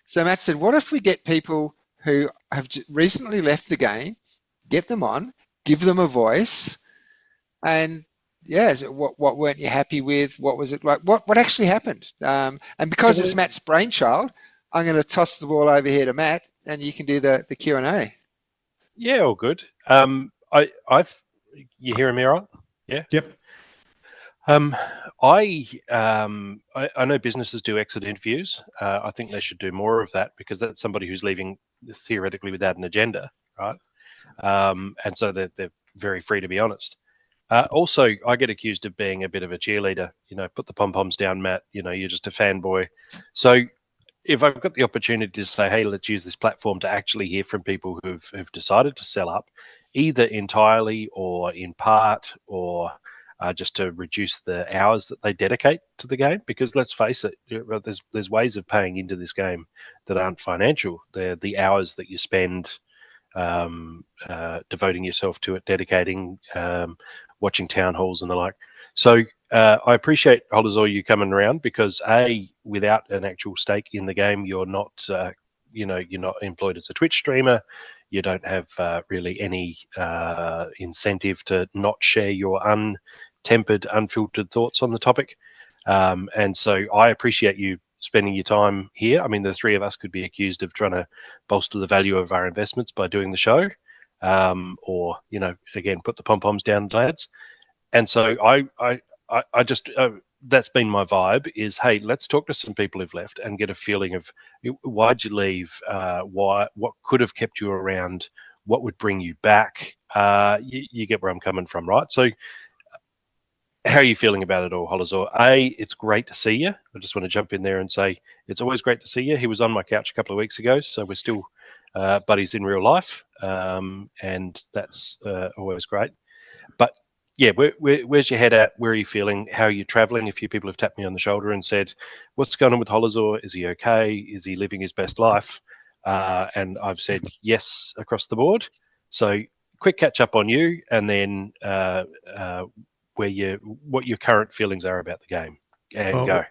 So Matt said, what if we get people who have recently left the game, get them on, give them a voice, and what weren't you happy with? What was it like? What actually happened? And because it's Matt's brainchild, I'm going to toss the ball over here to Matt, and you can do the Q&A. Yeah, all good. You hearing me all right? Yeah. Yep. I know businesses do exit interviews. I think they should do more of that because that's somebody who's leaving theoretically without an agenda, right? And so they're very free to be honest. Also, I get accused of being a bit of a cheerleader. Put the pom-poms down, Matt. You're just a fanboy. So if I've got the opportunity to say, hey, let's use this platform to actually hear from people who've decided to sell up, either entirely or in part, or just to reduce the hours that they dedicate to the game, because let's face it, there's ways of paying into this game that aren't financial. They're the hours that you spend devoting yourself to it, dedicating, watching town halls and the like. So I appreciate, Holazor, you coming around because without an actual stake in the game, you're not you're not employed as a Twitch streamer. You don't have really any incentive to not share your untempered, unfiltered thoughts on the topic. And so I appreciate you spending your time here. I mean, the three of us could be accused of trying to bolster the value of our investments by doing the show, or again, put the pom-poms down, lads. And so I just that's been my vibe is, hey, let's talk to some people who've left and get a feeling of why'd you leave, what could have kept you around, what would bring you back. You get where I'm coming from, right? So how are you feeling about it all, Holazor? It's great to see you. I just want to jump in there and say it's always great to see you. He was on my couch a couple of weeks ago, so we're still buddies in real life, and that's always great. But yeah, where's your head at? Where are you feeling? How are you traveling? A few people have tapped me on the shoulder and said, what's going on with Holazor? Is he okay? Is he living his best life? And I've said yes across the board. So quick catch up on you, and then what your current feelings are about the game, and Well, go.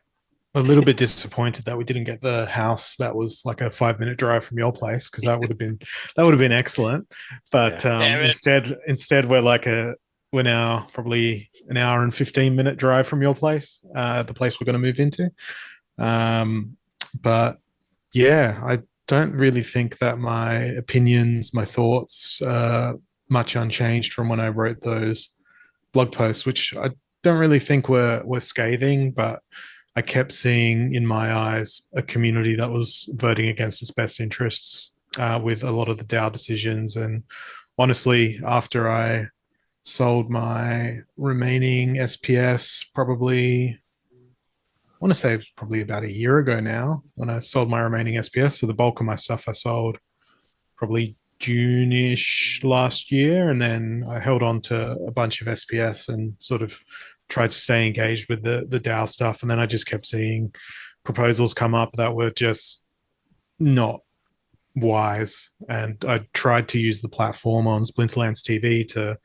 a little bit disappointed that we didn't get the house that was like a 5-minute drive from your place, because that would have been excellent. But Damn it. instead we're now probably an hour and 15-minute drive from your place, the place we're going to move into. But yeah, I don't really think that my opinions, my thoughts, much unchanged from when I wrote those blog posts, which I don't really think were scathing, but I kept seeing in my eyes a community that was voting against its best interests, with a lot of the DAO decisions. And honestly, after I sold my remaining SPS, probably, I want to say it was probably about a year ago now, when I sold my remaining SPS. So the bulk of my stuff I sold probably June-ish last year, and then I held on to a bunch of SPS and sort of tried to stay engaged with the DAO stuff. And then I just kept seeing proposals come up that were just not wise. And I tried to use the platform on Splinterlands TV to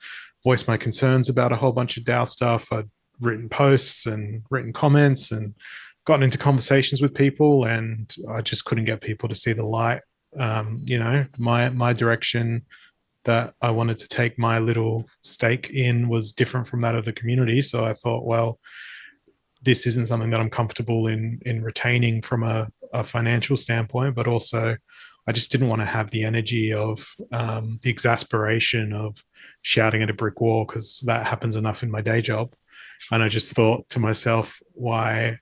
voice my concerns about a whole bunch of DAO stuff. I'd written posts and written comments and gotten into conversations with people, and I just couldn't get people to see the light. My direction that I wanted to take my little stake in was different from that of the community. So I thought, well, this isn't something that I'm comfortable in retaining from a financial standpoint, but also I just didn't want to have the energy of the exasperation of shouting at a brick wall, because that happens enough in my day job. And I just thought to myself, why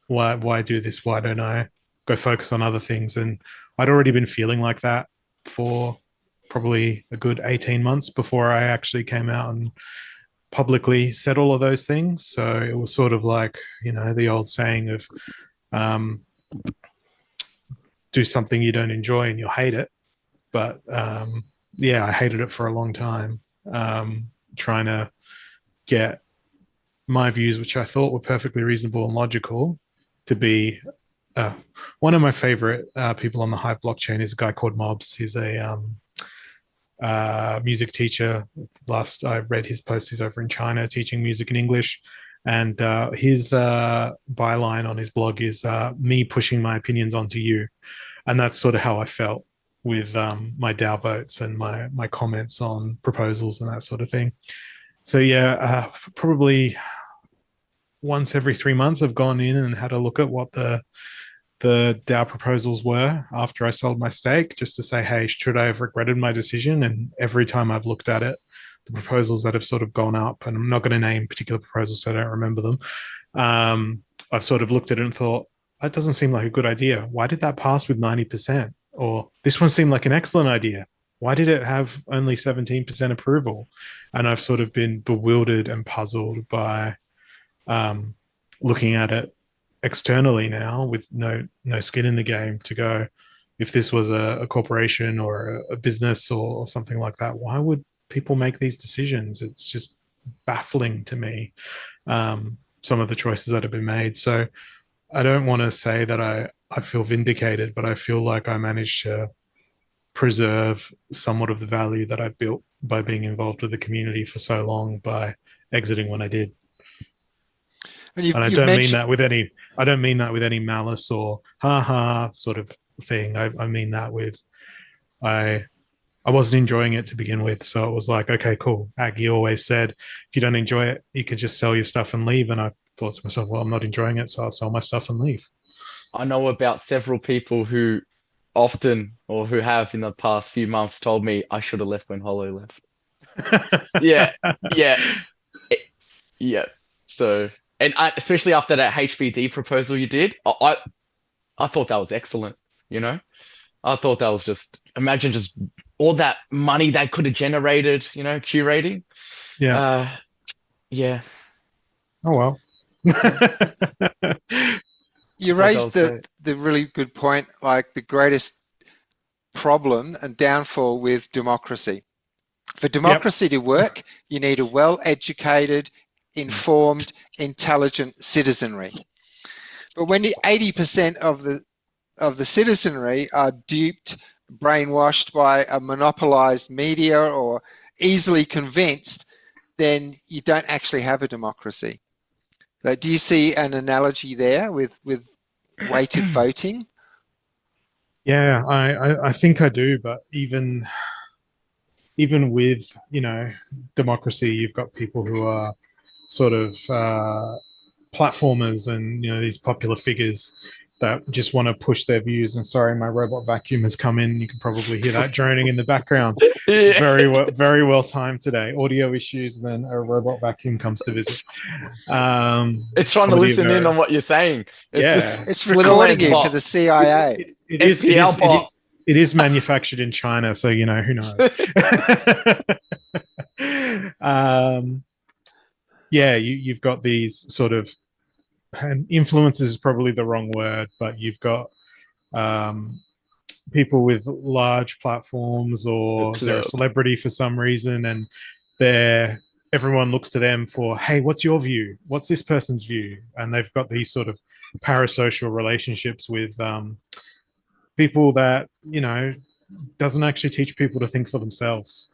do this? Why don't I go focus on other things? And I'd already been feeling like that for probably a good 18 months before I actually came out and publicly said all of those things. So it was sort of like, the old saying of do something you don't enjoy and you'll hate it. But yeah, I hated it for a long time, trying to get my views, which I thought were perfectly reasonable and logical, to be one of my favorite people on the Hive blockchain is a guy called Mobs. He's a music teacher. Last I read his post, he's over in China teaching music and English. And his byline on his blog is me pushing my opinions onto you. And that's sort of how I felt with my DAO votes and my comments on proposals and that sort of thing. So yeah, probably once every 3 months, I've gone in and had a look at what the DAO proposals were after I sold my stake, just to say, hey, should I have regretted my decision? And every time I've looked at it, the proposals that have sort of gone up, and I'm not going to name particular proposals because I don't remember them, I've sort of looked at it and thought, that doesn't seem like a good idea. Why did that pass with 90%? Or this one seemed like an excellent idea. Why did it have only 17% approval? And I've sort of been bewildered and puzzled by looking at it externally now with no skin in the game, to go, if this was a corporation or a business or something like that, why would people make these decisions? It's just baffling to me, some of the choices that have been made. So I don't want to say that I feel vindicated, but I feel like I managed to preserve somewhat of the value that I built by being involved with the community for so long by exiting when I did. And I don't mean that with any malice or ha sort of thing. I mean that with I wasn't enjoying it to begin with. So it was like, okay, cool. Aggie always said, if you don't enjoy it, you could just sell your stuff and leave. And I thought to myself, well, I'm not enjoying it, so I'll sell my stuff and leave. I know about several people who often, or who have in the past few months, told me I should have left when Hollow left. Yeah. So, and especially after that HBD proposal you did, I thought that was excellent. I thought that was just, imagine just all that money that could have generated, curating. Yeah. Yeah. Oh, well. You raised the really good point, like the greatest problem and downfall with democracy For democracy to work, you need a well-educated, informed, intelligent citizenry. But when 80% of the citizenry are duped, brainwashed by a monopolized media or easily convinced, then you don't actually have a democracy. So do you see an analogy there with weighted voting? Yeah, I think I do, but even with, you know, democracy, you've got people who are sort of platformers and, you know, these popular figures that just want to push their views. And sorry, my robot vacuum has come in. You can probably hear that droning in the background. It's very well timed today. Audio issues, and then a robot vacuum comes to visit. It's trying to listen in on what you're saying. It's recording you for the CIA. It is manufactured in China, so, you know, who knows. Yeah, you've got these sort of, and influences is probably the wrong word, but you've got people with large platforms, or they're a celebrity for some reason, and everyone looks to them for, hey, what's your view? What's this person's view? And they've got these sort of parasocial relationships with people that, you know, doesn't actually teach people to think for themselves.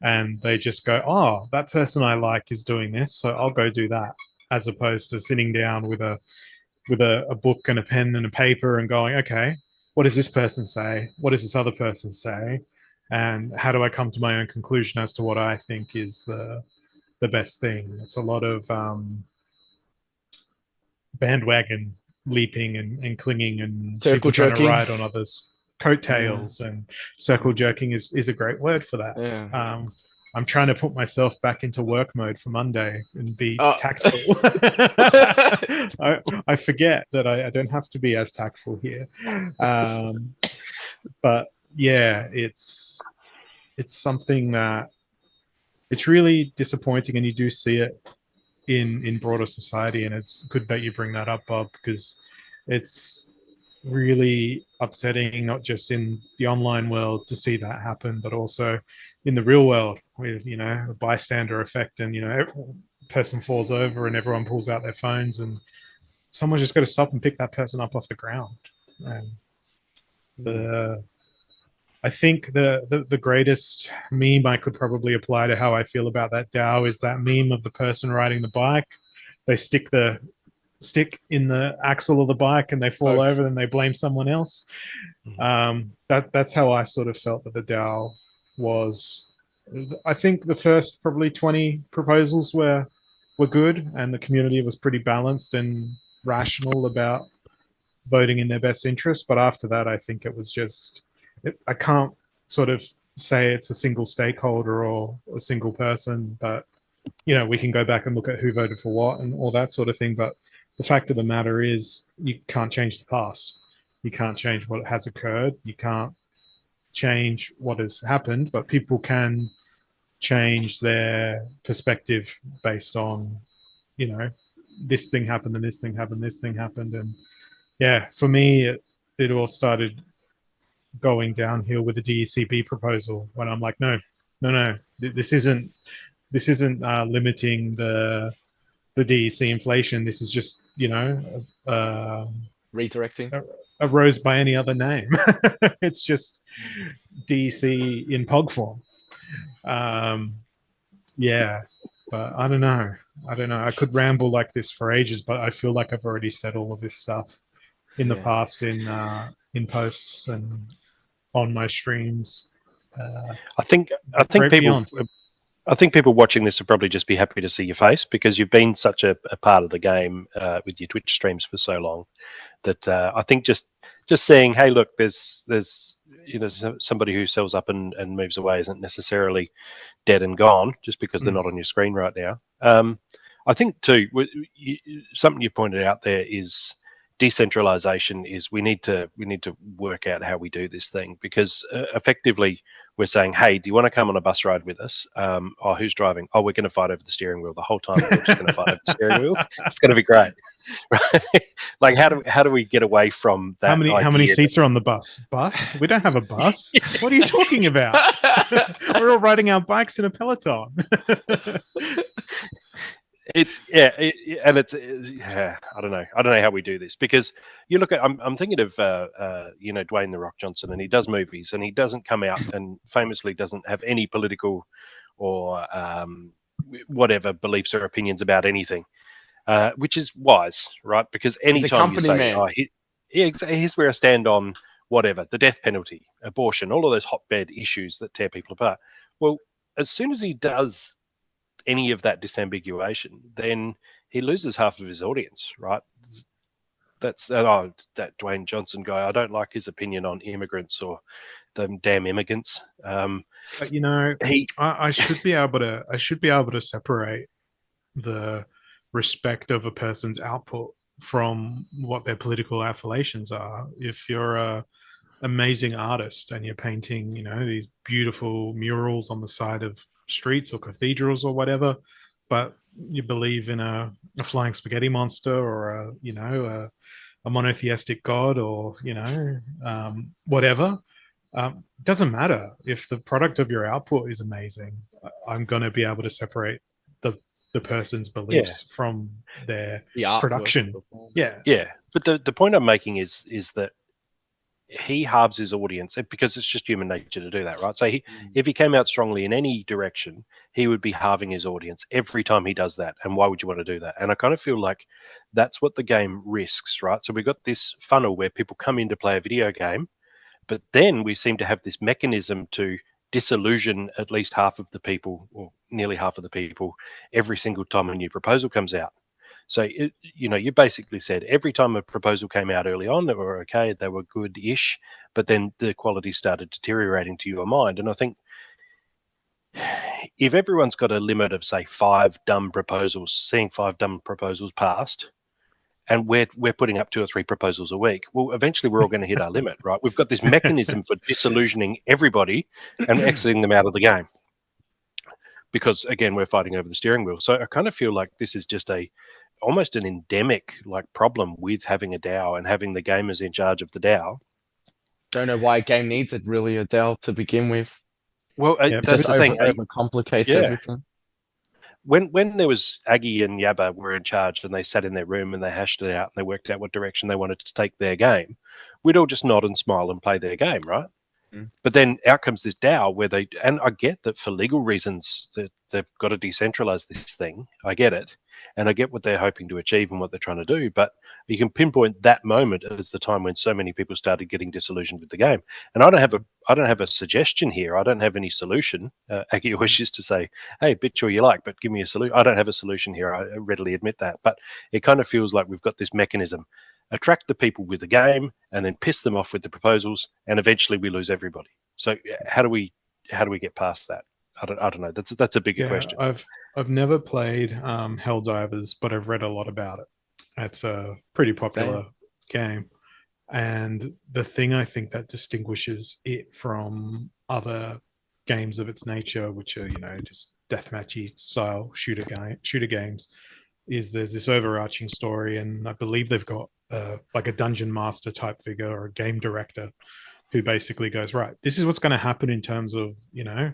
And they just go, oh, that person I like is doing this, so I'll go do that, as opposed to sitting down with a book and a pen and a paper and going, okay, what does this person say? What does this other person say? And how do I come to my own conclusion as to what I think is the best thing? It's a lot of bandwagon leaping and clinging, and circle people trying jerking. to ride on others' coattails. And circle jerking is a great word for that. Yeah. I'm trying to put myself back into work mode for Monday and be tactful. I forget that I don't have to be as tactful here. But yeah, it's something that it's really disappointing, and you do see it in broader society. And it's good that you bring that up, Bob, because it's really upsetting, not just in the online world to see that happen, but also in the real world with, you know, a bystander effect, and, you know, every person falls over and everyone pulls out their phones, and someone's just got to stop and pick that person up off the ground. And I think the greatest meme I could probably apply to how I feel about that DAO is that meme of the person riding the bike. They stick the stick in the axle of the bike and they fall over, and they blame someone else. That's how I sort of felt that the DAO was. I think the first probably 20 proposals were good, and the community was pretty balanced and rational about voting in their best interest. But after that, I think it was just, I can't sort of say it's a single stakeholder or a single person, but, you know, we can go back and look at who voted for what and all that sort of thing. But the fact of the matter is, you can't change the past. You can't change what has occurred. You can't change what has happened, but people can change their perspective based on, you know, this thing happened and this thing happened, this thing happened. And yeah, for me, it all started going downhill with the DECB proposal, when I'm like, no, this isn't limiting the DEC inflation. This is just, you know, redirecting a rose by any other name. It's just DEC in POG form. Yeah, but I don't know. I could ramble like this for ages, but I feel like I've already said all of this stuff in the past in posts and on my streams. I think people watching this will probably just be happy to see your face, because you've been such a part of the game with your Twitch streams for so long that I think just saying, hey, look, there's you know, somebody who sells up and moves away isn't necessarily dead and gone just because they're not on your screen right now. I think too, something you pointed out there is decentralization is we need to work out how we do this thing, because effectively we're saying, hey, do you want to come on a bus ride with us? Oh, who's driving? Oh, we're going to fight over the steering wheel the whole time. We're just going to fight over the steering wheel. It's going to be great. Right? Like, how do we get away from that? How many seats are on the bus? Bus? We don't have a bus. What are you talking about? We're all riding our bikes in a peloton. It's I don't know how we do this, because you look at, I'm thinking of Dwayne the Rock Johnson, and he does movies, and he doesn't come out and famously doesn't have any political or whatever beliefs or opinions about anything, which is wise, right? Because anytime you say, man. oh, here's where I stand on whatever, the death penalty, abortion, all of those hotbed issues that tear people apart. Well, as soon as he does any of that disambiguation, then he loses half of his audience, right? That's that Dwayne Johnson guy. I don't like his opinion on immigrants or them damn immigrants. But I should be able to separate the respect of a person's output from what their political affiliations are. If you're a amazing artist and you're painting, these beautiful murals on the side of streets or cathedrals or whatever, but you believe in a flying spaghetti monster or a monotheistic god or whatever, doesn't matter. If the product of your output is amazing, I'm going to be able to separate the person's beliefs from their production. Yeah. But the point I'm making is that he halves his audience, because it's just human nature to do that, right? So if he came out strongly in any direction, he would be halving his audience every time he does that. And why would you want to do that? And I kind of feel like that's what the game risks, right? So we've got this funnel where people come in to play a video game, but then we seem to have this mechanism to disillusion at least half of the people, or nearly half of the people, every single time a new proposal comes out. So, you basically said every time a proposal came out early on, they were okay, they were good-ish, but then the quality started deteriorating to your mind. And I think if everyone's got a limit of, say, 5 dumb proposals, seeing 5 dumb proposals passed, and we're putting up 2 or 3 proposals a week, well, eventually we're all going to hit our limit, right? We've got this mechanism for disillusioning everybody and exiting them out of the game, because, again, we're fighting over the steering wheel. So I kind of feel like this is just almost an endemic problem with having a DAO and having the gamers in charge of the DAO. Don't know why a game needs it, really, a DAO to begin with. Well, that's the thing. It complicates everything. When there was Aggie and Yabba were in charge, and they sat in their room and they hashed it out and they worked out what direction they wanted to take their game, we'd all just nod and smile and play their game, right? But then out comes this DAO where and I get that for legal reasons that they've got to decentralize this thing. I get it. And I get what they're hoping to achieve and what they're trying to do. But you can pinpoint that moment as the time when so many people started getting disillusioned with the game. And I don't have a suggestion here. I don't have any solution. Aggie always used to say, hey, bitch all you like, but give me a solution. I don't have a solution here. I readily admit that. But it kind of feels like we've got this mechanism. Attract the people with the game and then piss them off with the proposals, and eventually we lose everybody. So how do we get past that? I don't know. That's a bigger question. I've never played Helldivers, but I've read a lot about it. It's a pretty popular game, and the thing I think that distinguishes it from other games of its nature, which are just deathmatchy style shooter games, is there's this overarching story, and I believe they've got like a dungeon master type figure or a game director who basically goes, right, this is what's going to happen in terms of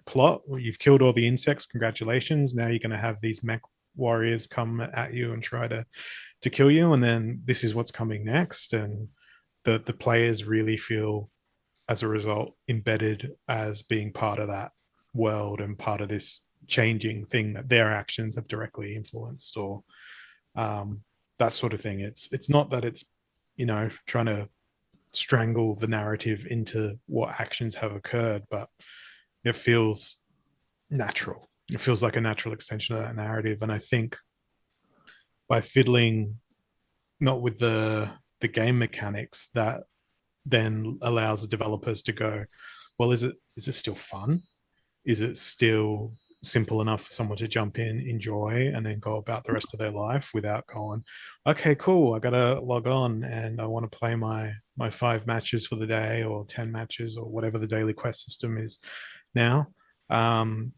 plot. Well, you've killed all the insects, congratulations. Now you're going to have these mech warriors come at you and try to kill you, and then this is what's coming next. And the players really feel, as a result, embedded as being part of that world and part of this changing thing that their actions have directly influenced, or that sort of thing. It's not that it's trying to strangle the narrative into what actions have occurred, but it feels natural. It feels like a natural extension of that narrative. And I think by fiddling not with the game mechanics, that then allows the developers to go, well, is it still fun? Is it still simple enough for someone to jump in, enjoy, and then go about the rest of their life without going, okay, cool, I gotta log on and I want to play my 5 matches for the day, or 10 matches, or whatever the daily quest system is now. And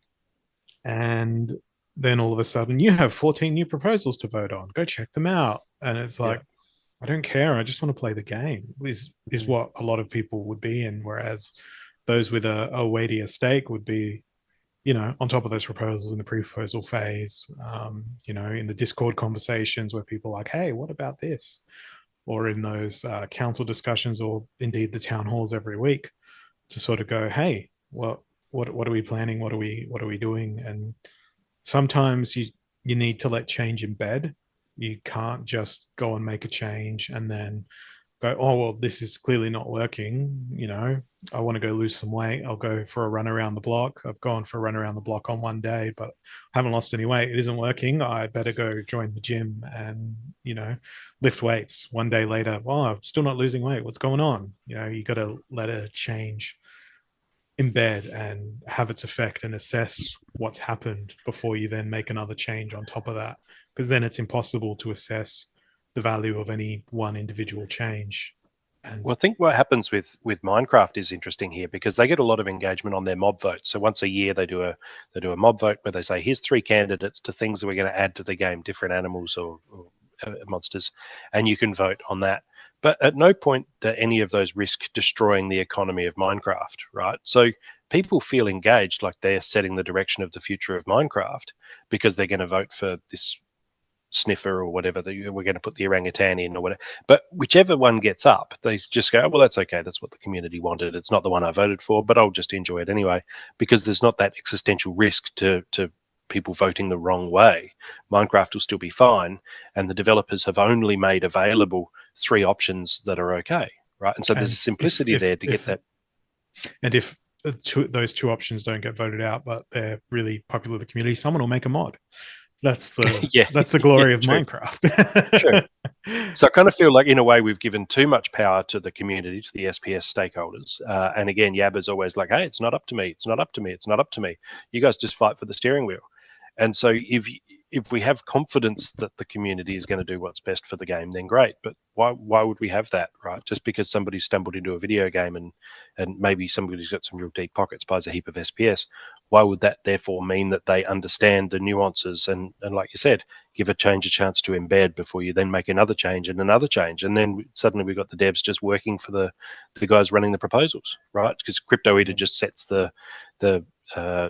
then all of a sudden you have 14 new proposals to vote on. Go check them out. And it's like, I don't care. I just want to play the game, is what a lot of people would be in. Whereas those with a weightier stake would be, on top of those proposals in the pre-proposal phase, in the Discord conversations where people are like, hey, what about this? Or in those council discussions, or indeed the town halls every week, to sort of go, hey, what are we planning? What are we doing? And sometimes you need to let change embed. You can't just go and make a change and then go, oh, well, this is clearly not working. I want to go lose some weight. I'll go for a run around the block. I've gone for a run around the block on one day, but I haven't lost any weight. It isn't working. I better go join the gym and, lift weights. One day later, well, I'm still not losing weight. What's going on? You got to let a change embed and have its effect and assess what's happened before you then make another change on top of that. Because then it's impossible to assess the value of any one individual change. Well, I think what happens with Minecraft is interesting here, because they get a lot of engagement on their mob vote. So once a year they do a mob vote where they say, here's 3 candidates to things that we're going to add to the game, different animals or monsters, and you can vote on that. But at no point do any of those risk destroying the economy of Minecraft, right? So people feel engaged, like they're setting the direction of the future of Minecraft, because they're going to vote for this sniffer or whatever, we're going to put the orangutan in or whatever. But whichever one gets up, they just go, oh, well, that's okay. That's what the community wanted. It's not the one I voted for, but I'll just enjoy it anyway, because there's not that existential risk to people voting the wrong way. Minecraft will still be fine, and the developers have only made available 3 options that are okay, right? And so there's a simplicity there to get that. And if those 2 options don't get voted out, but they're really popular with the community, someone will make a mod. That's the that's the glory of true. Minecraft. True. So I kind of feel like, in a way, we've given too much power to the community, to the SPS stakeholders. And again, Yabba's always like, hey, it's not up to me. It's not up to me. It's not up to me. You guys just fight for the steering wheel. And so if we have confidence that the community is going to do what's best for the game, then great. But why would we have that, right? Just because somebody stumbled into a video game and maybe somebody's got some real deep pockets, buys a heap of SPS, why would that therefore mean that they understand the nuances and like you said, give a change a chance to embed before you then make another change and another change? And then suddenly we've got the devs just working for the guys running the proposals, right? Because Crypto Eater just sets the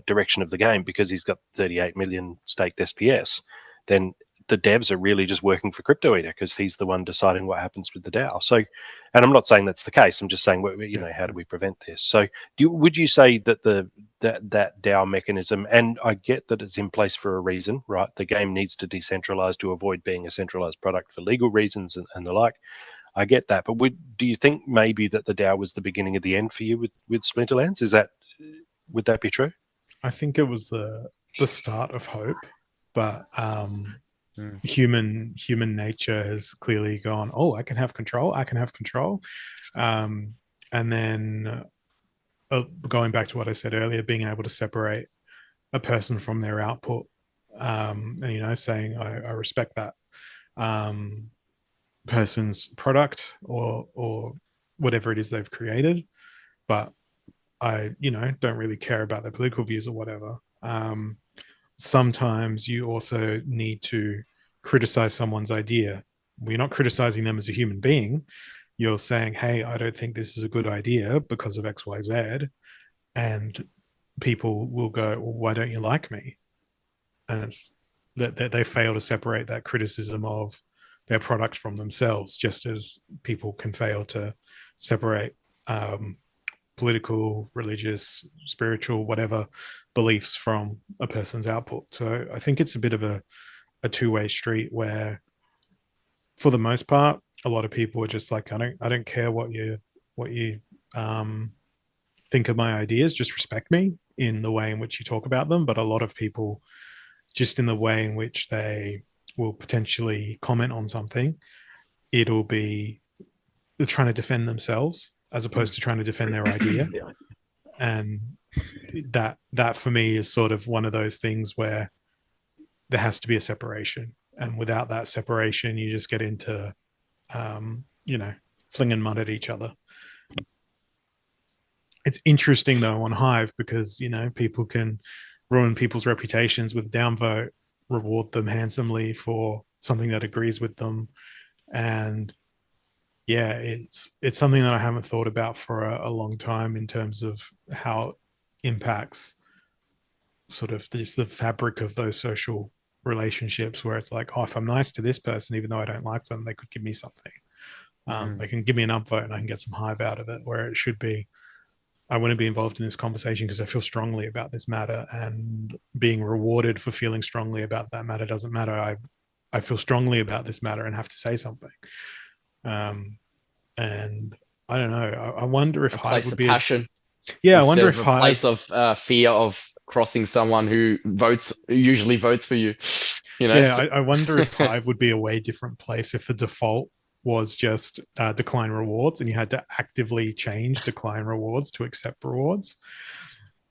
direction of the game because he's got 38 million staked SPS. Then the devs are really just working for Crypto Eater because he's the one deciding what happens with the DAO. So, and I'm not saying that's the case. I'm just saying, how do we prevent this? So, would you say that that DAO mechanism, and I get that it's in place for a reason, right? The game needs to decentralize to avoid being a centralized product for legal reasons and the like. I get that, but do you think maybe that the DAO was the beginning of the end for you with Splinterlands? Would that be true? I think it was the start of hope, but human nature has clearly gone, oh, I can have control. And then going back to what I said earlier, being able to separate a person from their output, and saying I respect that person's product or whatever it is they've created, but I, don't really care about their political views or whatever. Sometimes you also need to criticize someone's idea. We're not criticizing them as a human being. You're saying, hey, I don't think this is a good idea because of X, Y, Z. And people will go, well, why don't you like me? And it's that they fail to separate that criticism of their product from themselves, just as people can fail to separate political, religious, spiritual, whatever beliefs from a person's output. So I think it's a bit of a two-way street where, for the most part, a lot of people are just like, I don't care what you think of my ideas, just respect me in the way in which you talk about them. But a lot of people, just in the way in which they will potentially comment on something, it'll be they're trying to defend themselves as opposed to trying to defend their idea. And that for me is sort of one of those things where there has to be a separation, and without that separation, you just get into flinging mud at each other. It's interesting though on Hive because people can ruin people's reputations with downvote, reward them handsomely for something that agrees with them, and yeah, it's something that I haven't thought about for a long time in terms of how it impacts sort of the fabric of those social relationships, where it's like, oh, if I'm nice to this person, even though I don't like them, they could give me something. They can give me an upvote and I can get some Hive out of it, where it should be, I want to be involved in this conversation because I feel strongly about this matter, and being rewarded for feeling strongly about that matter doesn't matter. I feel strongly about this matter and have to say something. And I don't know. I wonder if A Hive place would of be passion yeah. I instead wonder of if a Hive. place of fear of crossing someone who usually votes for you. Yeah, I wonder if Hive would be a way different place if the default was just decline rewards, and you had to actively change decline rewards to accept rewards.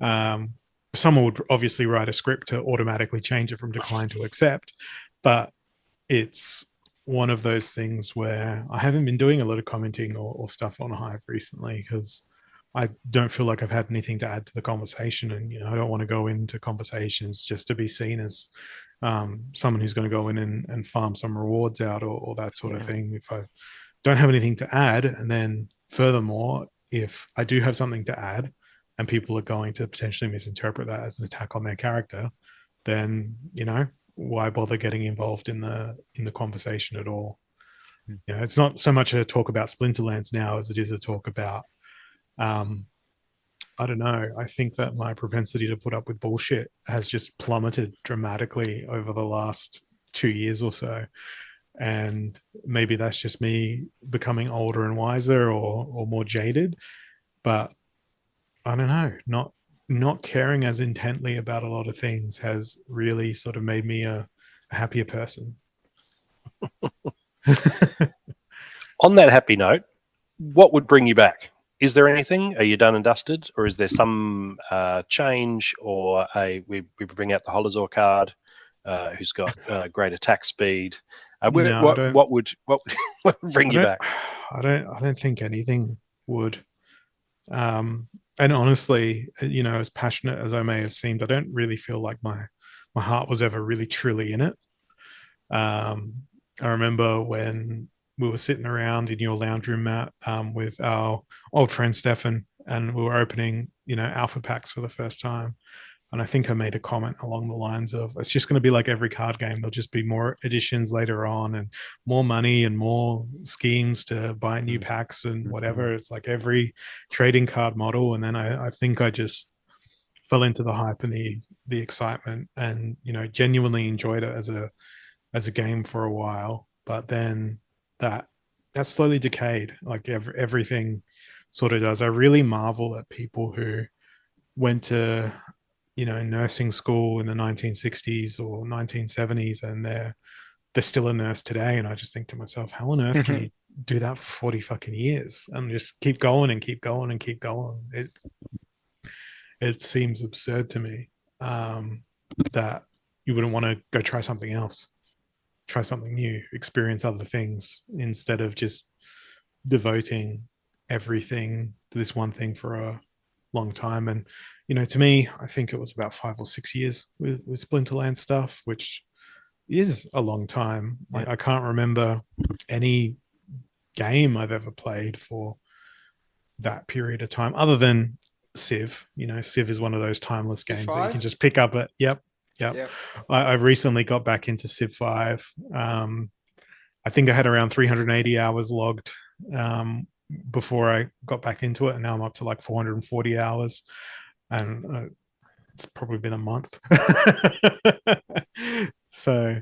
Someone would obviously write a script to automatically change it from decline to accept, but it's one of those things where I haven't been doing a lot of commenting or stuff on Hive recently because I don't feel like I've had anything to add to the conversation, and I don't want to go into conversations just to be seen as someone who's going to go in and farm some rewards out or that sort of thing. If I don't have anything to add, and then furthermore, if I do have something to add, and people are going to potentially misinterpret that as an attack on their character, then why bother getting involved in the conversation at all? It's not so much a talk about Splinterlands now as it is a talk about I don't know. I think that my propensity to put up with bullshit has just plummeted dramatically over the last 2 years or so. And maybe that's just me becoming older and wiser or more jaded. But I don't know. Not caring as intently about a lot of things has really sort of made me a happier person. On that happy note, what would bring you back? Is there anything? Are you done and dusted, or is there some change, or we bring out the Holozor card, who's got great attack speed? No, what would bring you back? I don't think anything would. And honestly, as passionate as I may have seemed, I don't really feel like my heart was ever really truly in it. I remember when we were sitting around in your lounge room, Matt, with our old friend Stefan, and we were opening, alpha packs for the first time. And I think I made a comment along the lines of, it's just going to be like every card game. There'll just be more editions later on and more money and more schemes to buy new packs and whatever. It's like every trading card model. And then I think I just fell into the hype and the excitement and, genuinely enjoyed it as a game for a while. But then that slowly decayed, like everything sort of does. I really marvel at people who went to nursing school in the 1960s or 1970s, and they're still a nurse today. And I just think to myself, how on earth can you do that for 40 fucking years and just keep going and keep going and keep going? It seems absurd to me that you wouldn't want to go try something else, try something new, experience other things instead of just devoting everything to this one thing for a long time. And to me, I think it was about 5 or 6 years with Splinterlands stuff, which is a long time. Like I can't remember any game I've ever played for that period of time other than Civ. Civ is one of those timeless games that you can just pick up at. Yep. I recently got back into Civ 5. I think I had around 380 hours logged before I got back into it, and now I'm up to like 440 hours, and it's probably been a month. So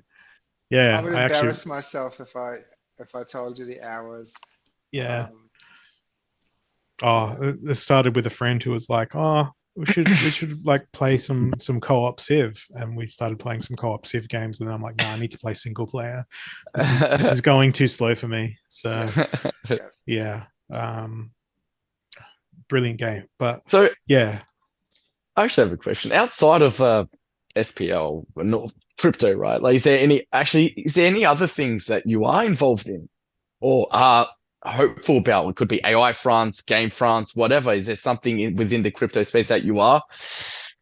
yeah, I would embarrass myself if I told you the hours. Yeah. It started with a friend who was like, "Oh, we should like play some co-op Civ," and we started playing some co-op Civ games. And then I'm like, "No, I need to play single player. This is going too slow for me." So yeah, brilliant game. But so yeah, I actually have a question. Outside of SPL, not crypto, right? Like, is there any other things that you are involved in or are hopeful about? It could be AI France, game France, whatever. Is there something within the crypto space that you are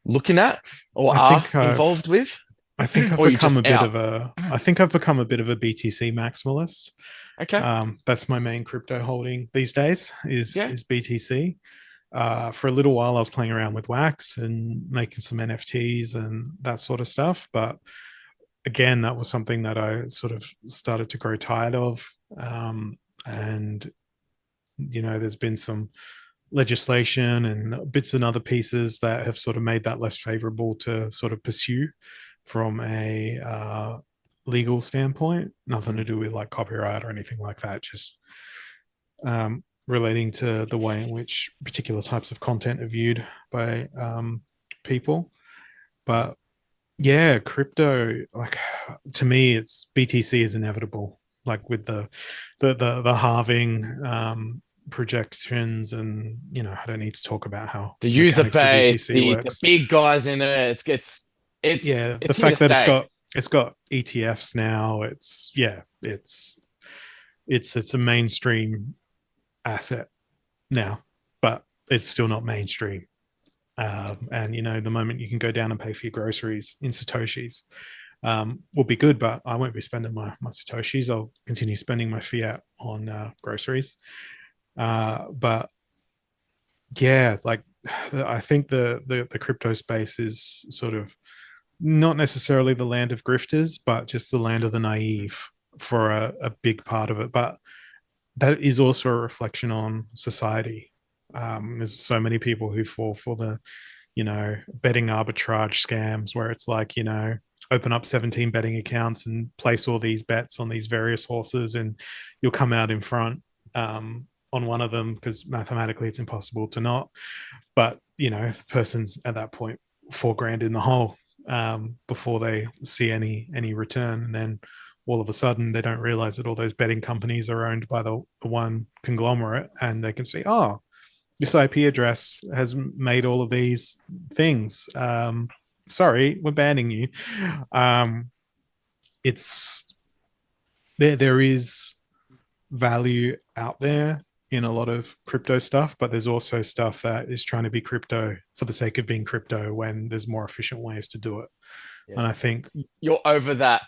looking at or I are think I've involved with, I think I've or you become just a bit out? of a I think I've become a bit of a BTC maximalist. Okay, That's my main crypto holding these days yeah. is BTC. For a little while, I was playing around with Wax and making some NFTs and that sort of stuff. But again, that was something that I sort of started to grow tired of. And, there's been some legislation and bits and other pieces that have sort of made that less favorable to sort of pursue from a legal standpoint. Nothing to do with like copyright or anything like that. Just relating to the way in which particular types of content are viewed by people. But yeah, crypto, like to me, it's BTC is inevitable. Like with the halving projections, and I don't need to talk about how The user mechanics of base, BTC the works. big guys in it, Yeah, the it's here to fact that stay. it's got ETFs now, it's a mainstream asset now, but it's still not mainstream. And the moment you can go down and pay for your groceries in satoshis, will be good. But I won't be spending my satoshis. I'll continue spending my fiat on groceries. But yeah, like I think the crypto space is sort of not necessarily the land of grifters, but just the land of the naive for a big part of it. But that is also a reflection on society. There's so many people who fall for the, betting arbitrage scams where it's like, open up 17 betting accounts and place all these bets on these various horses, and you'll come out in front on one of them because mathematically it's impossible to not. But, the person's at that point $4,000 in the hole before they see any return. And then all of a sudden they don't realize that all those betting companies are owned by the one conglomerate, and they can see, oh, this IP address has made all of these things. Sorry, we're banning you. It's there is value out there in a lot of crypto stuff, but there's also stuff that is trying to be crypto for the sake of being crypto when there's more efficient ways to do it. Yeah. And I think You're over that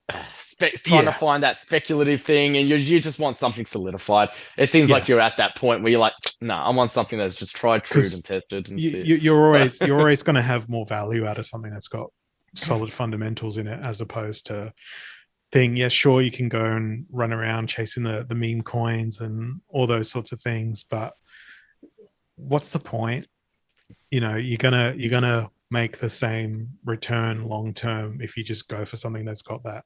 trying to Yeah. find that speculative thing, and you just want something solidified. It seems like you're at that point where you're like, no, I want something that's just tried, true, and tested. And you're always going to have more value out of something that's got solid fundamentals in it, as opposed to thing. Yeah, sure, you can go and run around chasing the meme coins and all those sorts of things, but what's the point? You're gonna make the same return long term if you just go for something that's got that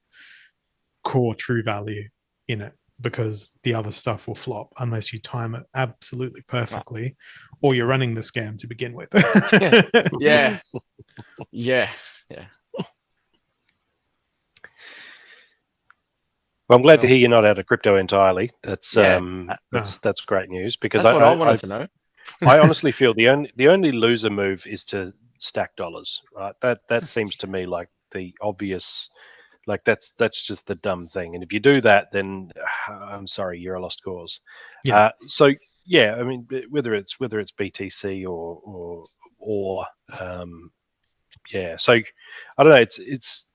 core true value in it, because the other stuff will flop unless you time it absolutely perfectly, or you're running the scam to begin with. yeah. Well, I'm glad to hear you're not out of crypto entirely. That's Yeah. that's great news, because That's what I wanted to know. I honestly feel the only loser move is to stack dollars. Right? That seems to me like the obvious. Like that's just the dumb thing. And if you do that, then I'm sorry, you're a lost cause. Yeah. So yeah, I mean, whether it's BTC or yeah. So I don't know. It's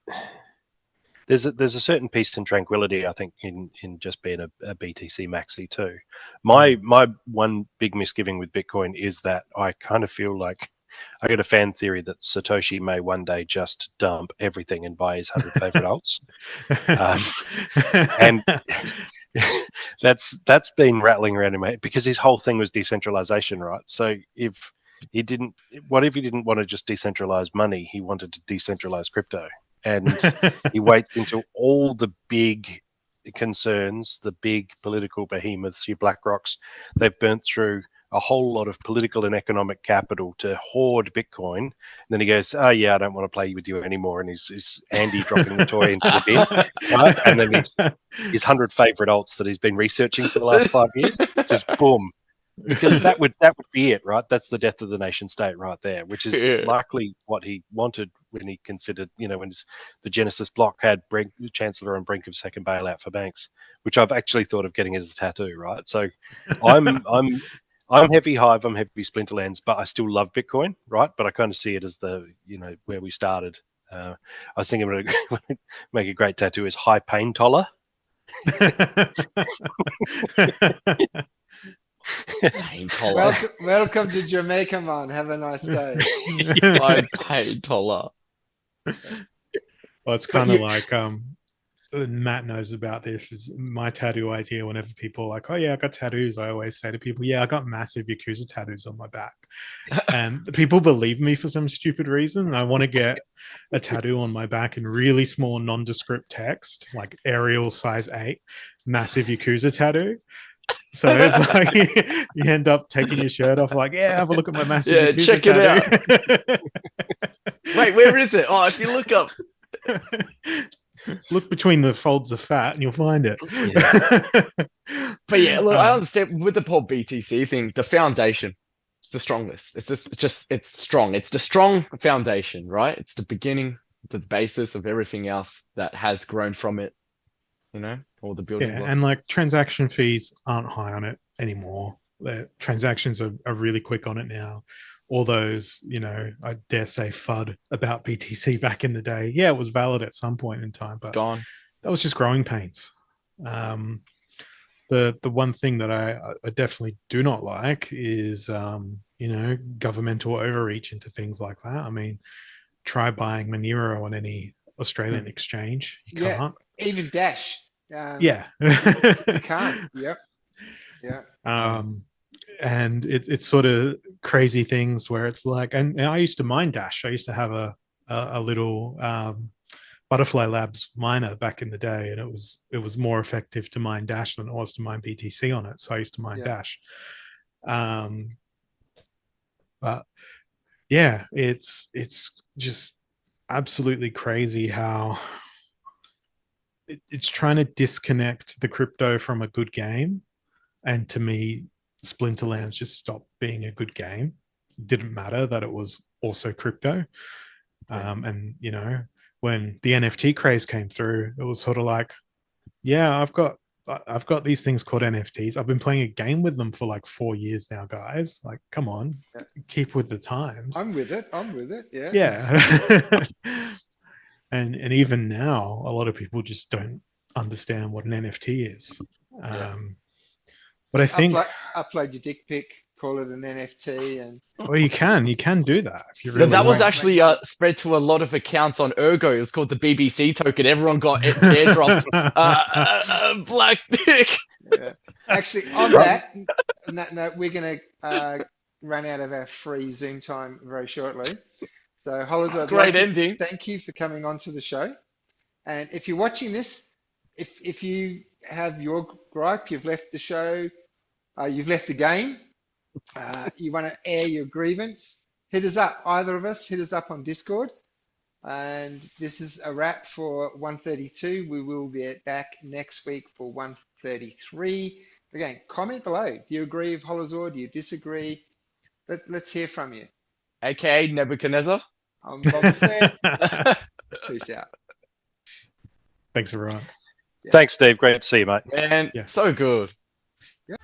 there's a certain peace and tranquility, I think, in just being a BTC maxi too. My one big misgiving with Bitcoin is that I kind of feel like I got a fan theory that Satoshi may one day just dump everything and buy his 100 favorite alts. And that's been rattling around in my head, because his whole thing was decentralization, right? So what if he didn't want to just decentralize money? He wanted to decentralize crypto. And he waits until all the big concerns, the big political behemoths, your BlackRocks, they've burnt through a whole lot of political and economic capital to hoard Bitcoin. And then he goes, oh yeah, I don't want to play with you anymore. And he's Andy dropping the toy into the bin. Right? And then his 100 favorite alts that he's been researching for the last 5 years, just boom, because that would be it, right? That's the death of the nation state right there, which is Yeah. likely what he wanted when he considered, when the Genesis block had Chancellor on brink of second bailout for banks, which I've actually thought of getting it as a tattoo, right? So I'm heavy Hive, I'm heavy Splinterlands, but I still love Bitcoin, right? But I kind of see it as the, where we started. I was thinking I'm going to make a great tattoo is high pain toller. Pain toller. Welcome to Jamaica, man. Have a nice day. My pain toller. Well, it's kind of like Matt knows about this. Is my tattoo idea. Whenever people are like, "Oh yeah, I got tattoos," I always say to people, "Yeah, I got massive Yakuza tattoos on my back," and the people believe me for some stupid reason. I want to get a tattoo on my back in really small, nondescript text, like Arial size 8, massive Yakuza tattoo. So it's like you end up taking your shirt off, like, yeah, have a look at my massive Yakuza check tattoo. it out. Wait, where is it? Oh, if you look up. Look between the folds of fat and you'll find it. Yeah. But yeah, look, I understand with the whole BTC thing, the foundation is the strongest. It's strong. It's the strong foundation, right? It's the beginning, the basis of everything else that has grown from it, all the building blocks. And like transaction fees aren't high on it anymore. The transactions are really quick on it now. All those, I dare say FUD about BTC back in the day. Yeah, it was valid at some point in time, but Gone. that was just growing pains. The one thing that I definitely do not like is, governmental overreach into things like that. I mean, try buying Monero on any Australian exchange. You can't. Even Dash. Yeah. You can't. Yep. Yeah. And it's sort of crazy things where it's like, and I used to mine Dash. I used to have a little Butterfly Labs miner back in the day, and it was more effective to mine Dash than it was to mine BTC on it. So I used to mine Dash. But yeah, it's just absolutely crazy how it's trying to disconnect the crypto from a good game. And to me, Splinterlands just stopped being a good game. It didn't matter that it was also crypto. And, when the NFT craze came through, it was sort of like, yeah, I've got these things called NFTs. I've been playing a game with them for like 4 years now, guys. Like, come on, keep with the times. I'm with it. Yeah. Yeah. And even now, a lot of people just don't understand what an NFT is. But I think upload your dick pic, call it an NFT, and well, you can do that if you So really that was want. actually spread to a lot of accounts on Ergo. It was called the BBC token. Everyone got airdropped black dick. Yeah. Actually, on that note, we're going to run out of our free Zoom time very shortly. So, Hollis, I'd Great like ending. Thank you for coming on to the show. And if you're watching this, if you have your gripe, you've left the show, you've left the game, you want to air your grievance, hit us up. Either of us, hit us up on Discord. And this is a wrap for 132. We will be back next week for 133. Again, comment below. Do you agree with Holozor? Do you disagree? Let's hear from you. AKA Nebuchadnezzar. I'm Boba Fett. Peace out. Thanks, everyone. Thanks, Steve. Great to see you, mate. And so good. Yeah.